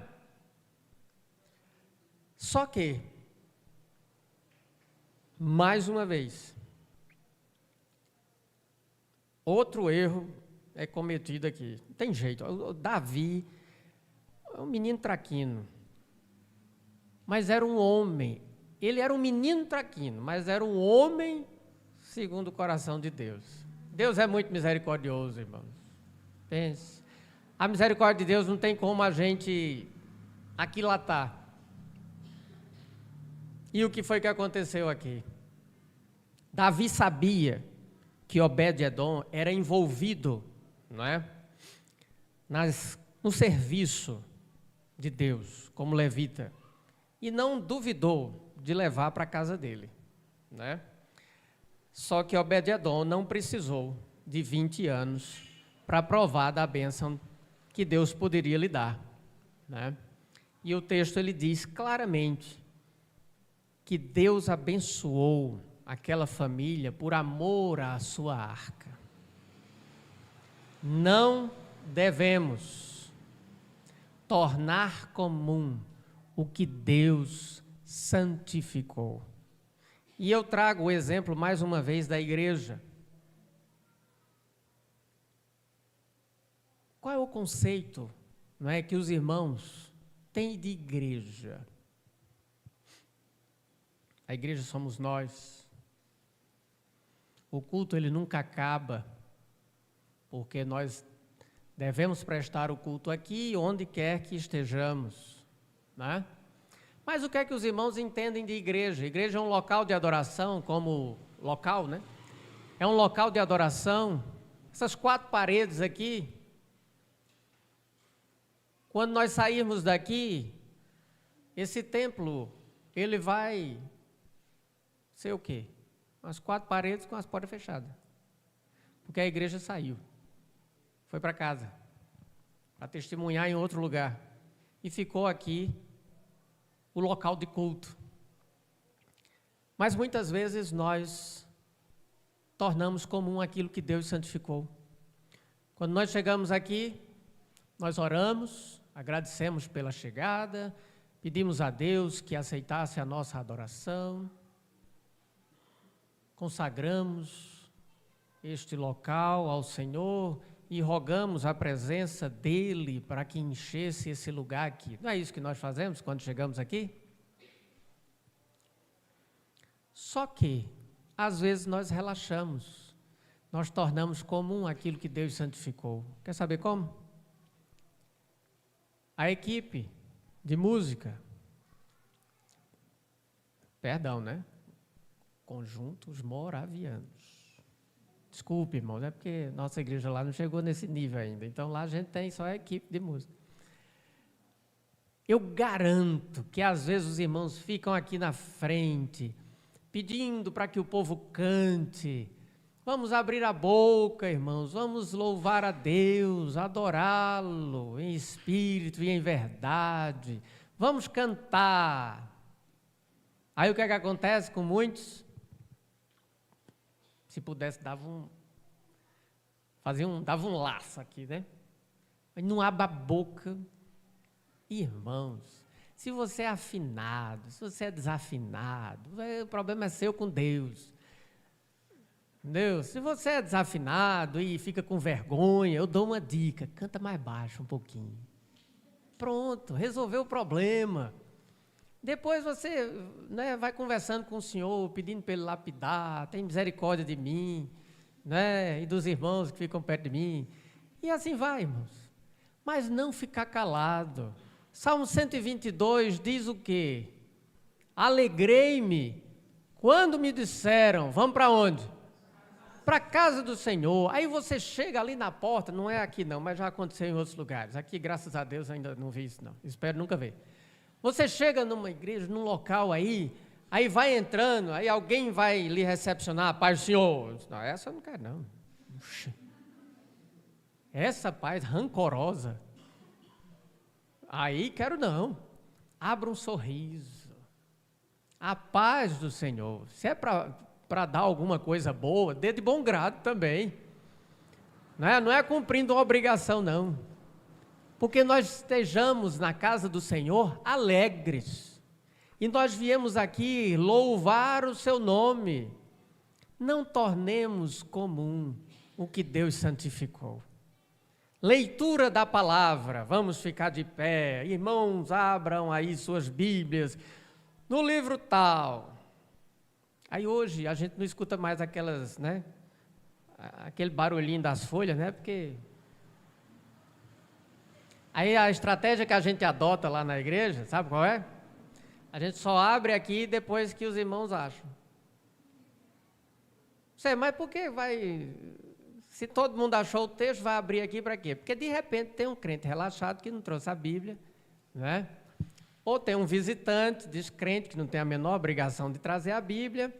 Só que, mais uma vez, outro erro é cometido aqui, não tem jeito. O Davi é um menino traquino, mas era um homem. Ele era um menino traquino, mas era um homem segundo o coração de Deus. Deus é muito misericordioso, irmãos. Pense. A misericórdia de Deus não tem como a gente aquilatar. E o que foi que aconteceu aqui? Davi sabia que Obed-edom era envolvido, não é? No serviço de Deus, como levita. E não duvidou de levar para a casa dele, né? Só que Obed-edom não precisou de 20 anos para provar da bênção que Deus poderia lhe dar, né? E o texto ele diz claramente que Deus abençoou aquela família por amor à sua arca. Não devemos tornar comum o que Deus santificou. E eu trago o exemplo mais uma vez da igreja. Qual é o conceito, não é, que os irmãos têm de igreja? A igreja somos nós. O culto ele nunca acaba, porque nós Devemos prestar o culto aqui, onde quer que estejamos, né? Mas o que é que os irmãos entendem de igreja? Igreja é um local de adoração, como local, né? É um local de adoração. Essas 4 paredes aqui, quando nós sairmos daqui, esse templo, ele vai ser o quê? As 4 paredes com as portas fechadas. Porque a igreja saiu. Foi para casa. Para testemunhar em outro lugar. E ficou aqui o local de culto. Mas muitas vezes nós tornamos comum aquilo que Deus santificou. Quando nós chegamos aqui, nós oramos, agradecemos pela chegada, pedimos a Deus que aceitasse a nossa adoração, consagramos este local ao Senhor e rogamos a presença dEle para que enchesse esse lugar aqui. Não é isso que nós fazemos quando chegamos aqui? Só que, às vezes, nós relaxamos, nós tornamos comum aquilo que Deus santificou. Quer saber como? A equipe de música, conjuntos moravianos. Desculpe, irmãos, é porque nossa igreja lá não chegou nesse nível ainda. Então, lá a gente tem só a equipe de música. Eu garanto que, às vezes, os irmãos ficam aqui na frente, pedindo para que o povo cante. Vamos abrir a boca, irmãos, vamos louvar a Deus, adorá-lo em espírito e em verdade. Vamos cantar. Aí o que é que acontece com muitos? Se pudesse, dava um laço aqui, né? Mas não abre a boca. Irmãos, se você é afinado, se você é desafinado, o problema é seu com Deus. Entendeu? Se você é desafinado e fica com vergonha, eu dou uma dica, canta mais baixo um pouquinho. Pronto, resolveu o problema. Depois você, né, vai conversando com o Senhor, pedindo para Ele lapidar, tem misericórdia de mim, né, e dos irmãos que ficam perto de mim. E assim vai, irmãos. Mas não ficar calado. Salmo 122 diz o quê? Alegrei-me quando me disseram, vamos para onde? Para a casa do Senhor. Aí você chega ali na porta, não é aqui não, mas já aconteceu em outros lugares. Aqui, graças a Deus, ainda não vi isso não. Espero nunca ver. Você chega numa igreja, num local aí vai entrando, aí alguém vai lhe recepcionar, paz do Senhor. Não, essa eu não quero não. Puxa. Essa paz rancorosa. Aí quero não. Abra um sorriso. A paz do Senhor. Se é para dar alguma coisa boa, dê de bom grado também. Não é cumprindo uma obrigação, não. Porque nós estejamos na casa do Senhor alegres. E nós viemos aqui louvar o seu nome. Não tornemos comum o que Deus santificou. Leitura da palavra, vamos ficar de pé. Irmãos, abram aí suas Bíblias. No livro tal. Aí hoje a gente não escuta mais aquelas, né? Aquele barulhinho das folhas, né? Porque aí a estratégia que a gente adota lá na igreja, sabe qual é? A gente só abre aqui depois que os irmãos acham. Mas por que vai... Se todo mundo achou o texto, vai abrir aqui para quê? Porque de repente tem um crente relaxado que não trouxe a Bíblia, né? Ou tem um visitante descrente que não tem a menor obrigação de trazer a Bíblia,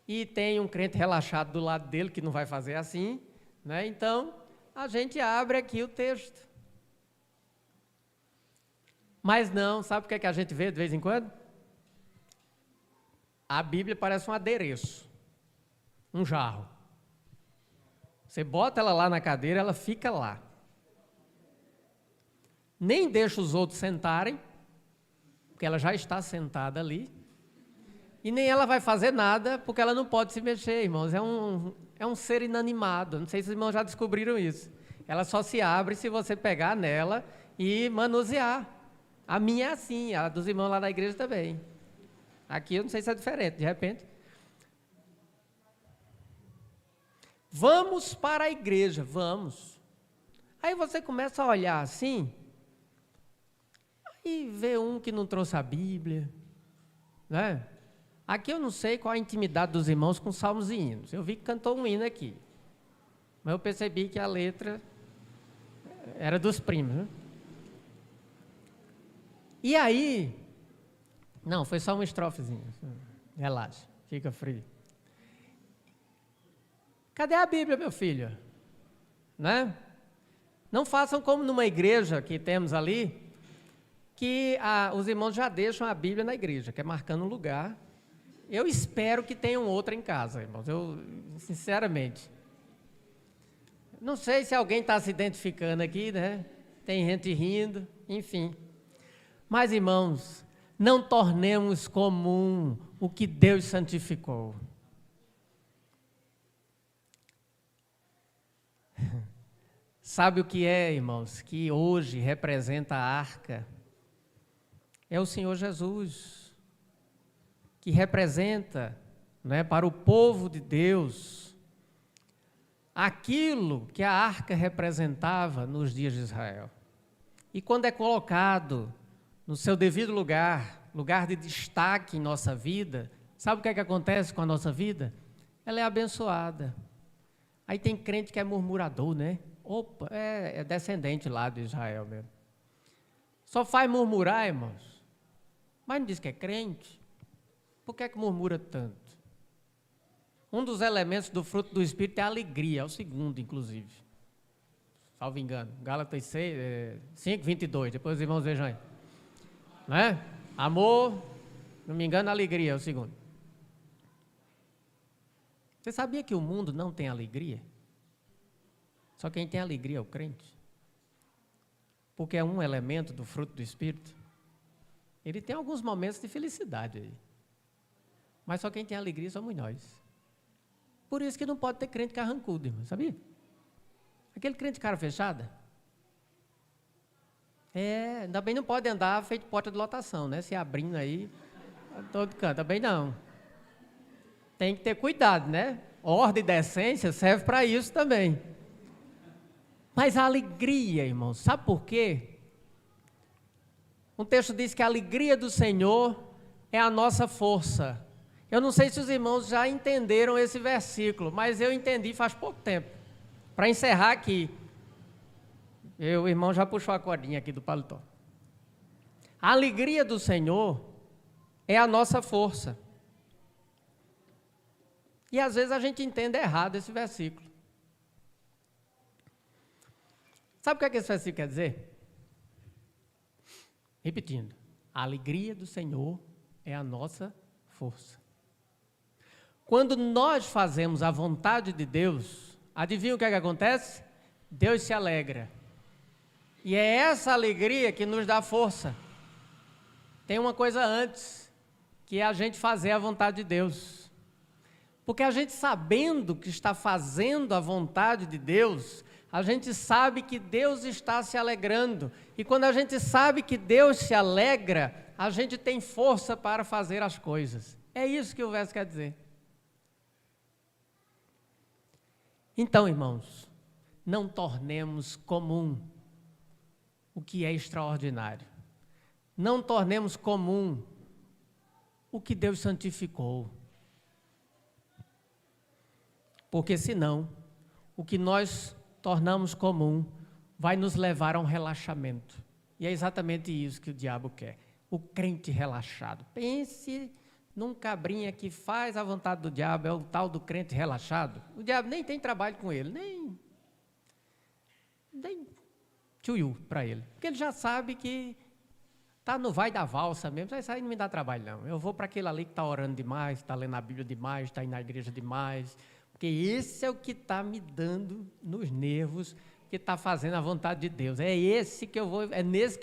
e tem um crente relaxado do lado dele que não vai fazer assim, né? Então, a gente abre aqui o texto. Mas não, sabe o que é que a gente vê de vez em quando? A Bíblia parece um adereço, um jarro. Você bota ela lá na cadeira, ela fica lá. Nem deixa os outros sentarem, porque ela já está sentada ali. E nem ela vai fazer nada, porque ela não pode se mexer, irmãos. É um ser inanimado. Não sei se os irmãos já descobriram isso. Ela só se abre se você pegar nela e manusear. A minha é assim, a dos irmãos lá da igreja também. Aqui eu não sei se é diferente, de repente. Vamos para a igreja, vamos. Aí você começa a olhar assim, e vê um que não trouxe a Bíblia, né? Aqui eu não sei qual a intimidade dos irmãos com salmos e hinos. Eu vi que cantou um hino aqui, mas eu percebi que a letra era dos primos, né? E aí, não, foi só uma estrofezinha, relaxa, fica frio. Cadê a Bíblia, meu filho? Né? Não façam como numa igreja que temos ali, que os irmãos já deixam a Bíblia na igreja, que é marcando um lugar. Eu espero que tenham outra em casa, irmãos, eu, sinceramente. Não sei se alguém está se identificando aqui, né? Tem gente rindo, enfim. Mas, irmãos, não tornemos comum o que Deus santificou. Sabe o que é, irmãos, que hoje representa a arca? É o Senhor Jesus, que representa, né, para o povo de Deus aquilo que a arca representava nos dias de Israel. E quando é colocado no seu devido lugar, lugar de destaque em nossa vida, sabe o que é que acontece com a nossa vida? Ela é abençoada. Aí tem crente que é murmurador, né? Opa, é descendente lá de Israel mesmo. Só faz murmurar, irmãos. Mas não diz que é crente. Por que é que murmura tanto? Um dos elementos do fruto do Espírito é a alegria, é o segundo, inclusive. Salvo engano. Gálatas 5, 22, depois os irmãos vejam aí. Né? Amor, não me engano, alegria é o segundo. Você sabia que o mundo não tem alegria? Só quem tem alegria é o crente. Porque é um elemento do fruto do Espírito. Ele tem alguns momentos de felicidade aí. Mas só quem tem alegria somos nós. Por isso que não pode ter crente carrancudo, irmão, sabia? Aquele crente cara fechada. Ainda bem não pode andar feito porta de lotação, né? Se abrindo aí, a todo canto, também não. Tem que ter cuidado, né? Ordem e decência serve para isso também. Mas a alegria, irmãos, sabe por quê? Um texto diz que a alegria do Senhor é a nossa força. Eu não sei se os irmãos já entenderam esse versículo, mas eu entendi faz pouco tempo. Para encerrar aqui, o irmão já puxou a cordinha aqui do paletó. A alegria do Senhor é a nossa força. E às vezes a gente entende errado esse versículo. Sabe o que esse versículo quer dizer? Repetindo, a alegria do Senhor é a nossa força. Quando nós fazemos a vontade de Deus, adivinha o que acontece? Deus se alegra. E é essa alegria que nos dá força. Tem uma coisa antes, que é a gente fazer a vontade de Deus. Porque a gente sabendo que está fazendo a vontade de Deus, a gente sabe que Deus está se alegrando. E quando a gente sabe que Deus se alegra, a gente tem força para fazer as coisas. É isso que o verso quer dizer. Então, irmãos, não tornemos comum o que é extraordinário. Não tornemos comum o que Deus santificou. Porque senão, o que nós tornamos comum vai nos levar a um relaxamento. E é exatamente isso que o diabo quer. O crente relaxado. Pense num cabrinha que faz a vontade do diabo, é o tal do crente relaxado. O diabo nem tem trabalho com ele, nem tchuiu para ele. Porque ele já sabe que está no vai da valsa mesmo, isso aí não me dá trabalho não. Eu vou para aquele ali que está orando demais, está lendo a Bíblia demais, está indo na igreja demais, porque esse é o que está me dando nos nervos, que está fazendo a vontade de Deus. É nesse que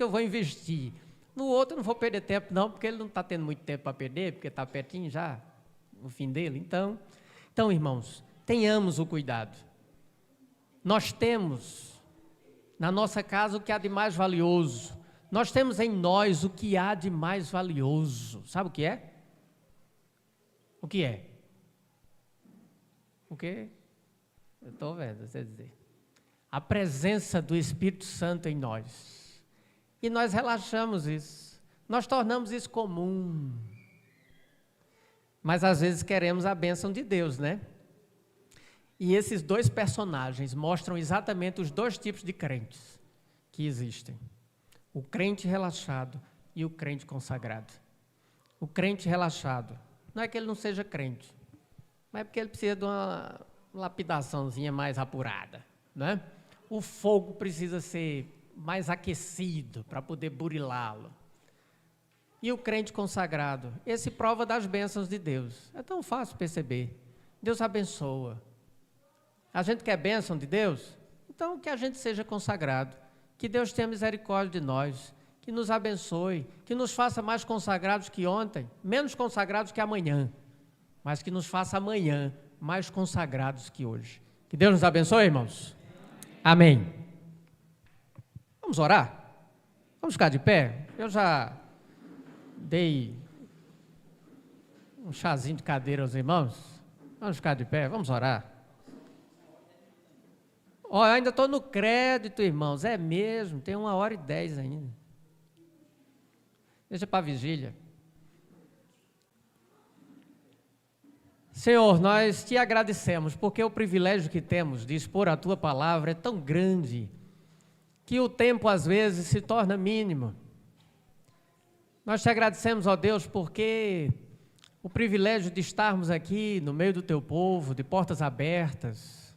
eu vou investir. No outro eu não vou perder tempo não, porque ele não está tendo muito tempo para perder, porque está pertinho já, o fim dele. Então, irmãos, tenhamos o cuidado. Nós temos na nossa casa o que há de mais valioso. Nós temos em nós o que há de mais valioso. Sabe o que é? O que é? O quê? Eu estou vendo você dizer. a presença do Espírito Santo em nós. E nós relaxamos isso, nós tornamos isso comum. Mas às vezes queremos a bênção de Deus, né? E esses dois personagens mostram exatamente os dois tipos de crentes que existem. O crente relaxado e o crente consagrado. O crente relaxado, não é que ele não seja crente, mas é porque ele precisa de uma lapidaçãozinha mais apurada, né? O fogo precisa ser mais aquecido para poder burilá-lo. E o crente consagrado, esse prova das bênçãos de Deus. É tão fácil perceber. Deus abençoa. A gente quer bênção de Deus? Então que a gente seja consagrado. Que Deus tenha misericórdia de nós. Que nos abençoe. Que nos faça mais consagrados que ontem. Menos consagrados que amanhã. Mas que nos faça amanhã mais consagrados que hoje. Que Deus nos abençoe, irmãos. Amém. Vamos orar? Vamos ficar de pé? Eu já dei um chazinho de cadeira aos irmãos. Vamos ficar de pé, vamos orar. Eu ainda estou no crédito, irmãos. É mesmo, tem 1h10 ainda. Deixa para a vigília. Senhor, nós te agradecemos, porque o privilégio que temos de expor a Tua palavra é tão grande, que o tempo às vezes se torna mínimo. Nós te agradecemos, ó Deus, porque o privilégio de estarmos aqui no meio do Teu povo, de portas abertas,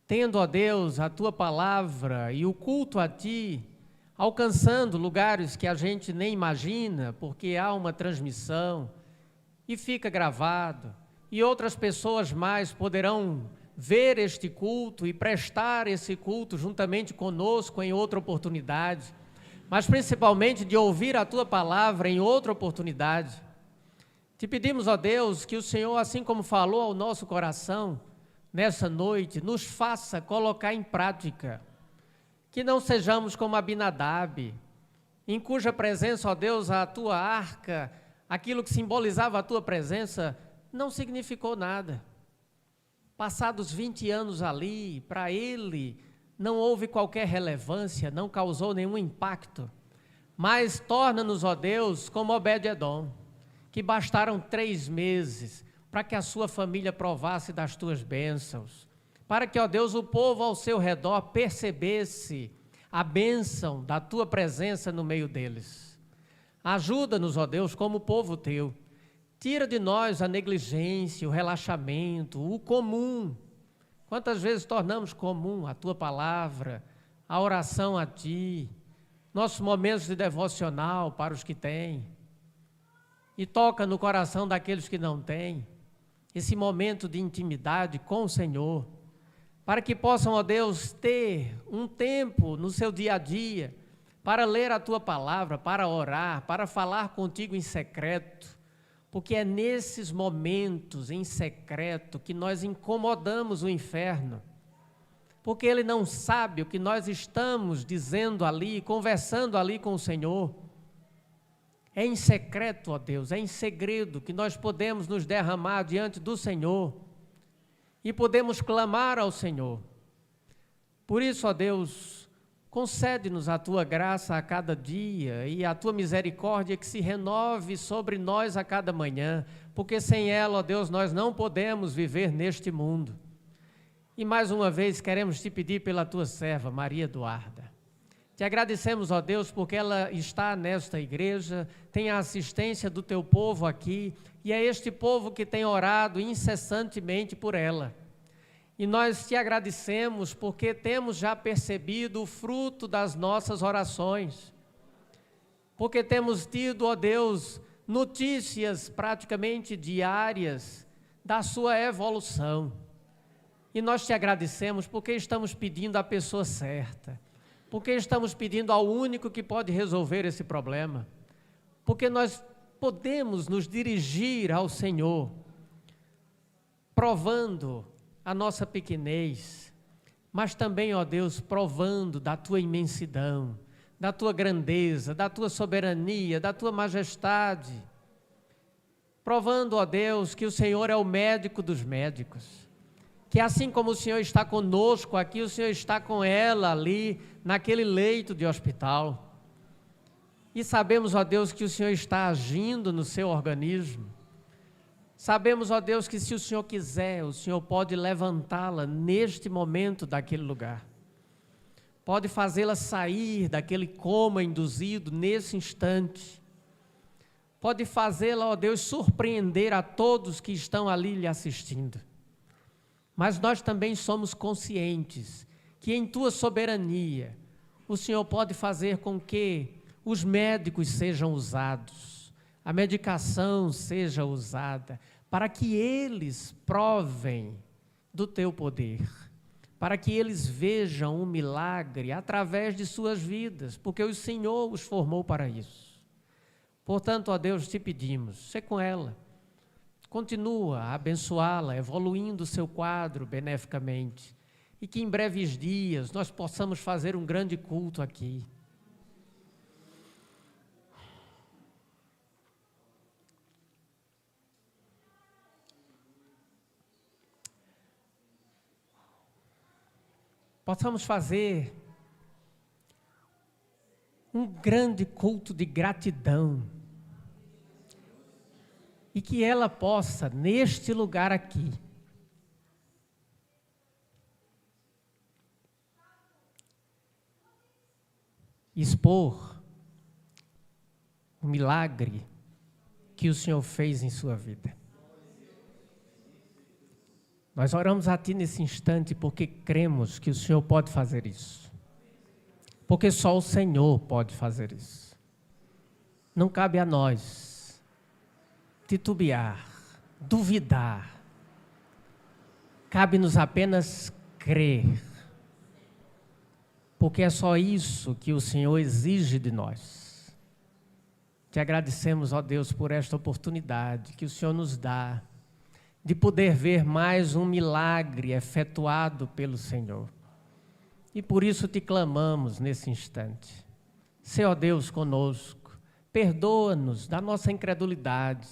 tendo, ó Deus, a Tua palavra e o culto a Ti, alcançando lugares que a gente nem imagina, porque há uma transmissão e fica gravado, e outras pessoas mais poderão ver este culto e prestar esse culto juntamente conosco em outra oportunidade, mas principalmente de ouvir a Tua palavra em outra oportunidade. Te pedimos, ó Deus, que o Senhor, assim como falou ao nosso coração, nessa noite, nos faça colocar em prática, que não sejamos como Abinadab, em cuja presença, ó Deus, a Tua arca, aquilo que simbolizava a Tua presença, não significou nada. Passados 20 anos ali, para ele, não houve qualquer relevância, não causou nenhum impacto, mas torna-nos, ó Deus, como Obed-edom, que bastaram 3 meses para que a sua família provasse das Tuas bênçãos, para que, ó Deus, o povo ao seu redor percebesse a bênção da Tua presença no meio deles. Ajuda-nos, ó Deus, como povo Teu, tira de nós a negligência, o relaxamento, o comum. Quantas vezes tornamos comum a Tua palavra, a oração a Ti, nossos momentos de devocional para os que têm, e toca no coração daqueles que não têm, esse momento de intimidade com o Senhor, para que possam, ó Deus, ter um tempo no seu dia a dia, para ler a Tua palavra, para orar, para falar contigo em secreto, porque é nesses momentos em secreto que nós incomodamos o inferno, porque ele não sabe o que nós estamos dizendo ali, conversando ali com o Senhor. É em secreto, ó Deus, é em segredo que nós podemos nos derramar diante do Senhor e podemos clamar ao Senhor. Por isso, ó Deus, concede-nos a Tua graça a cada dia e a Tua misericórdia que se renove sobre nós a cada manhã, porque sem ela, ó Deus, nós não podemos viver neste mundo. E mais uma vez queremos Te pedir pela Tua serva, Maria Eduarda. Te agradecemos, ó Deus, porque ela está nesta igreja, tem a assistência do Teu povo aqui, e é este povo que tem orado incessantemente por ela. E nós Te agradecemos porque temos já percebido o fruto das nossas orações, porque temos tido, ó Deus, notícias praticamente diárias da sua evolução. E nós Te agradecemos porque estamos pedindo a pessoa certa, porque estamos pedindo ao único que pode resolver esse problema, porque nós podemos nos dirigir ao Senhor, provando a nossa pequenez, mas também, ó Deus, provando da Tua imensidão, da Tua grandeza, da Tua soberania, da Tua majestade, provando, ó Deus, que o Senhor é o médico dos médicos, que assim como o Senhor está conosco aqui, o Senhor está com ela ali, naquele leito de hospital. E sabemos, ó Deus, que o Senhor está agindo no seu organismo. Sabemos, ó Deus, que se o Senhor quiser, o Senhor pode levantá-la neste momento daquele lugar. Pode fazê-la sair daquele coma induzido nesse instante. Pode fazê-la, ó Deus, surpreender a todos que estão ali lhe assistindo. Mas nós também somos conscientes que em Tua soberania, o Senhor pode fazer com que os médicos sejam usados, a medicação seja usada, para que eles provem do Teu poder, para que eles vejam um milagre através de suas vidas, porque o Senhor os formou para isso. Portanto, ó Deus, te pedimos, sê com ela, continua a abençoá-la, evoluindo o seu quadro beneficamente, e que em breves dias nós possamos fazer um grande culto aqui. Possamos fazer um grande culto de gratidão e que ela possa, neste lugar aqui, expor o milagre que o Senhor fez em sua vida. Nós oramos a Ti nesse instante porque cremos que o Senhor pode fazer isso. Porque só o Senhor pode fazer isso. Não cabe a nós titubear, duvidar. Cabe-nos apenas crer. Porque é só isso que o Senhor exige de nós. Te agradecemos, ó Deus, por esta oportunidade que o Senhor nos dá de poder ver mais um milagre efetuado pelo Senhor. E por isso te clamamos nesse instante. Sê, ó Deus, conosco. Perdoa-nos da nossa incredulidade.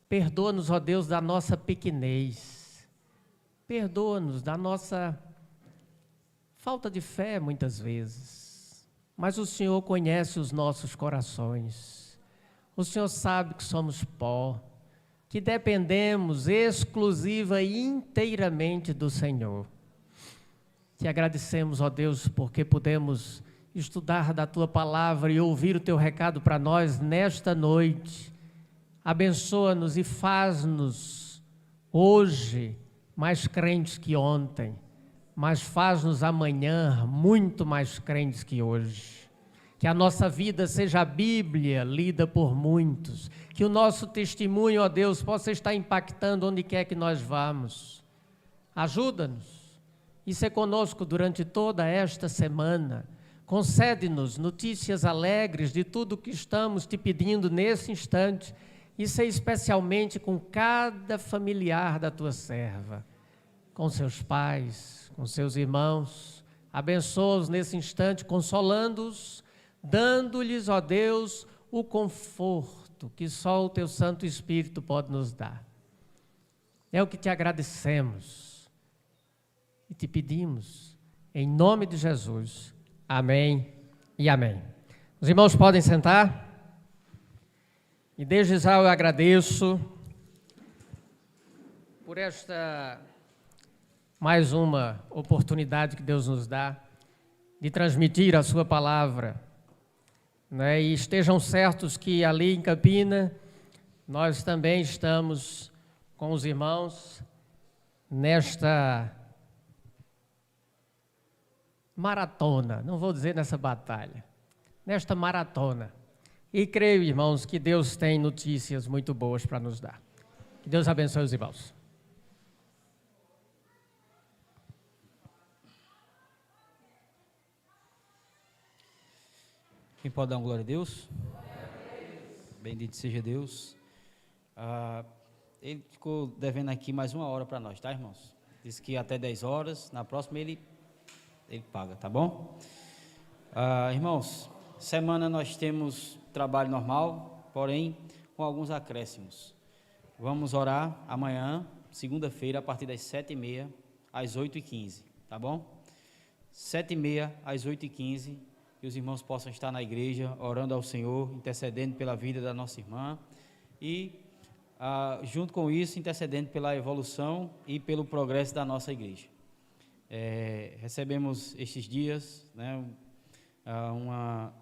Perdoa-nos, ó Deus, da nossa pequenez. Perdoa-nos da nossa falta de fé, muitas vezes. Mas o Senhor conhece os nossos corações. O Senhor sabe que somos pó, que dependemos exclusiva e inteiramente do Senhor. Te agradecemos, ó Deus, porque podemos estudar da Tua palavra e ouvir o Teu recado para nós nesta noite. Abençoa-nos e faz-nos hoje mais crentes que ontem, mas faz-nos amanhã muito mais crentes que hoje. Que a nossa vida seja a Bíblia lida por muitos. Que o nosso testemunho, ó Deus, possa estar impactando onde quer que nós vamos. Ajuda-nos e ser conosco durante toda esta semana. Concede-nos notícias alegres de tudo que estamos te pedindo nesse instante e ser especialmente com cada familiar da tua serva, com seus pais, com seus irmãos. Abençoa-os nesse instante, consolando-os, dando-lhes, ó Deus, o conforto que só o Teu Santo Espírito pode nos dar. É o que te agradecemos e te pedimos, em nome de Jesus. Amém e amém. Os irmãos podem sentar? E desde já eu agradeço por esta mais uma oportunidade que Deus nos dá de transmitir a sua palavra. E estejam certos que ali em Campina, nós também estamos com os irmãos nesta maratona, não vou dizer nessa batalha, nesta maratona. E creio, irmãos, que Deus tem notícias muito boas para nos dar. Que Deus abençoe os irmãos. Quem pode dar uma glória a Deus? Bendito seja Deus. Ele ficou devendo aqui mais 1 hora para nós, tá, irmãos? Disse que até 10 horas, na próxima ele paga, tá bom? Irmãos, semana nós temos trabalho normal, porém com alguns acréscimos. Vamos orar amanhã, segunda-feira, a partir das 7h30 às 8h15, tá bom? 7h30 às 8h15, que os irmãos possam estar na igreja, orando ao Senhor, intercedendo pela vida da nossa irmã e, junto com isso, intercedendo pela evolução e pelo progresso da nossa igreja. Recebemos estes dias, né, uma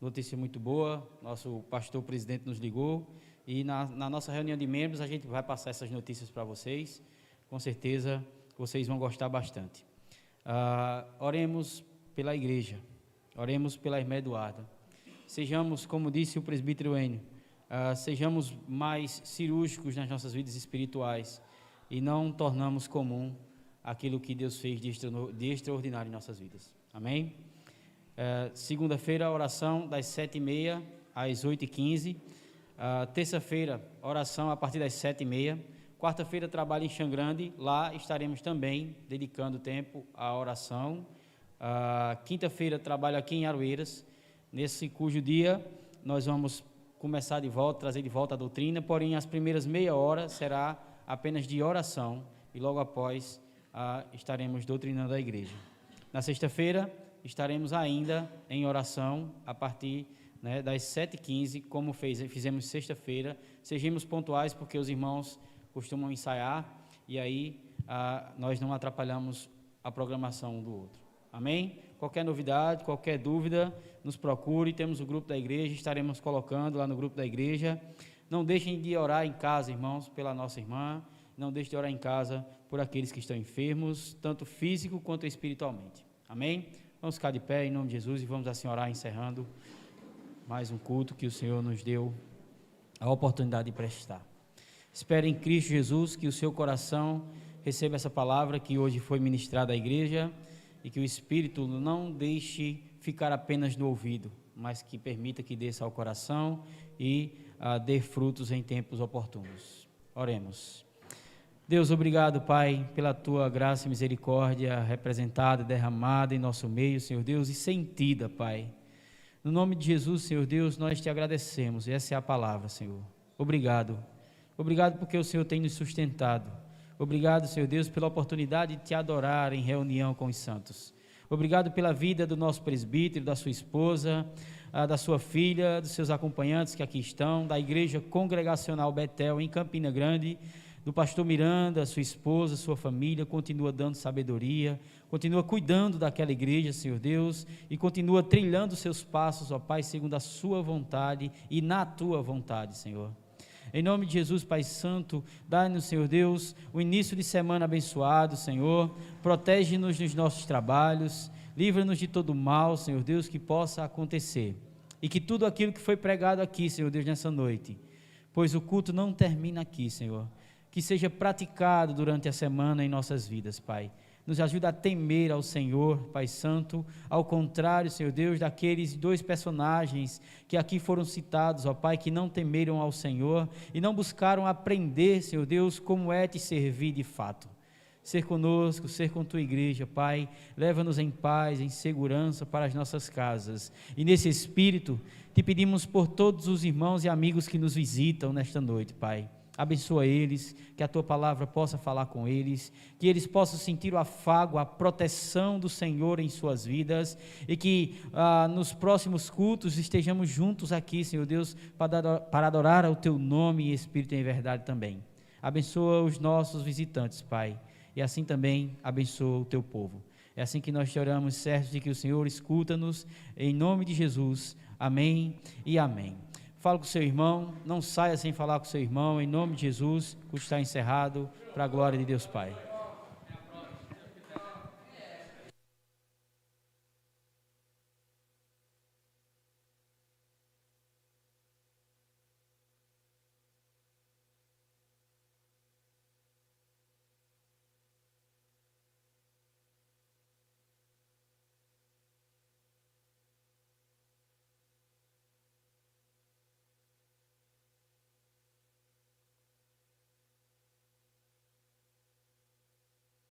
notícia muito boa. Nosso pastor presidente nos ligou e na nossa reunião de membros a gente vai passar essas notícias para vocês. Com certeza vocês vão gostar bastante. Oremos pela igreja, oremos pela irmã Eduarda. Sejamos, como disse o presbítero Enio, sejamos mais cirúrgicos nas nossas vidas espirituais e não tornamos comum aquilo que Deus fez de extraordinário em nossas vidas. Amém? Segunda-feira, oração das 7h30 às 8h15. Terça-feira, oração a partir das 7h30. Quarta-feira, trabalho em Xangrande. Lá estaremos também dedicando tempo à oração. Quinta-feira, trabalho aqui em Aroeiras, nesse cujo dia nós vamos começar de volta, trazer de volta a doutrina, porém as primeiras meia hora será apenas de oração e logo após estaremos doutrinando a igreja. Na sexta-feira estaremos ainda em oração a partir, né, das 7h15, como fizemos sexta-feira. Sejamos pontuais porque os irmãos costumam ensaiar e aí nós não atrapalhamos a programação um do outro. Amém? Qualquer novidade, qualquer dúvida, nos procure. Temos o grupo da igreja, estaremos colocando lá no grupo da igreja. Não deixem de orar em casa, irmãos, pela nossa irmã. Não deixem de orar em casa por aqueles que estão enfermos, tanto físico quanto espiritualmente. Amém? Vamos ficar de pé em nome de Jesus e vamos assim orar, encerrando mais um culto que o Senhor nos deu a oportunidade de prestar. Espere em Cristo Jesus que o seu coração receba essa palavra que hoje foi ministrada à igreja e que o Espírito não deixe ficar apenas no ouvido, mas que permita que desça ao coração e dê frutos em tempos oportunos. Oremos. Deus, obrigado, Pai, pela Tua graça e misericórdia representada e derramada em nosso meio, Senhor Deus, e sentida, Pai. No nome de Jesus, Senhor Deus, nós Te agradecemos, e essa é a palavra, Senhor. Obrigado. Obrigado porque o Senhor tem nos sustentado. Obrigado, Senhor Deus, pela oportunidade de Te adorar em reunião com os santos. Obrigado pela vida do nosso presbítero, da sua esposa, da sua filha, dos seus acompanhantes que aqui estão, da Igreja Congregacional Betel em Campina Grande, do pastor Miranda, sua esposa, sua família. Continua dando sabedoria, continua cuidando daquela igreja, Senhor Deus, e continua trilhando seus passos, ó Pai, segundo a sua vontade e na Tua vontade, Senhor. Em nome de Jesus, Pai Santo, dá-nos, Senhor Deus, o início de semana abençoado, Senhor. Protege-nos nos nossos trabalhos, livra-nos de todo mal, Senhor Deus, que possa acontecer. E que tudo aquilo que foi pregado aqui, Senhor Deus, nessa noite, pois o culto não termina aqui, Senhor, que seja praticado durante a semana em nossas vidas, Pai. Nos ajuda a temer ao Senhor, Pai Santo, ao contrário, Senhor Deus, daqueles 2 personagens que aqui foram citados, ó Pai, que não temeram ao Senhor e não buscaram aprender, Senhor Deus, como é Te servir de fato. Ser conosco, ser com Tua igreja, Pai, leva-nos em paz, em segurança para as nossas casas. E nesse espírito, Te pedimos por todos os irmãos e amigos que nos visitam nesta noite, Pai. Abençoa eles, que a Tua palavra possa falar com eles, que eles possam sentir o afago, a proteção do Senhor em suas vidas e que nos próximos cultos estejamos juntos aqui, Senhor Deus, para adorar ao Teu nome em espírito e em verdade também. Abençoa os nossos visitantes, Pai, e assim também abençoa o Teu povo. É assim que nós te oramos, certos de que o Senhor escuta-nos, em nome de Jesus. Amém e amém. Fala com o seu irmão, não saia sem falar com o seu irmão, em nome de Jesus, o culto está encerrado, para a glória de Deus Pai.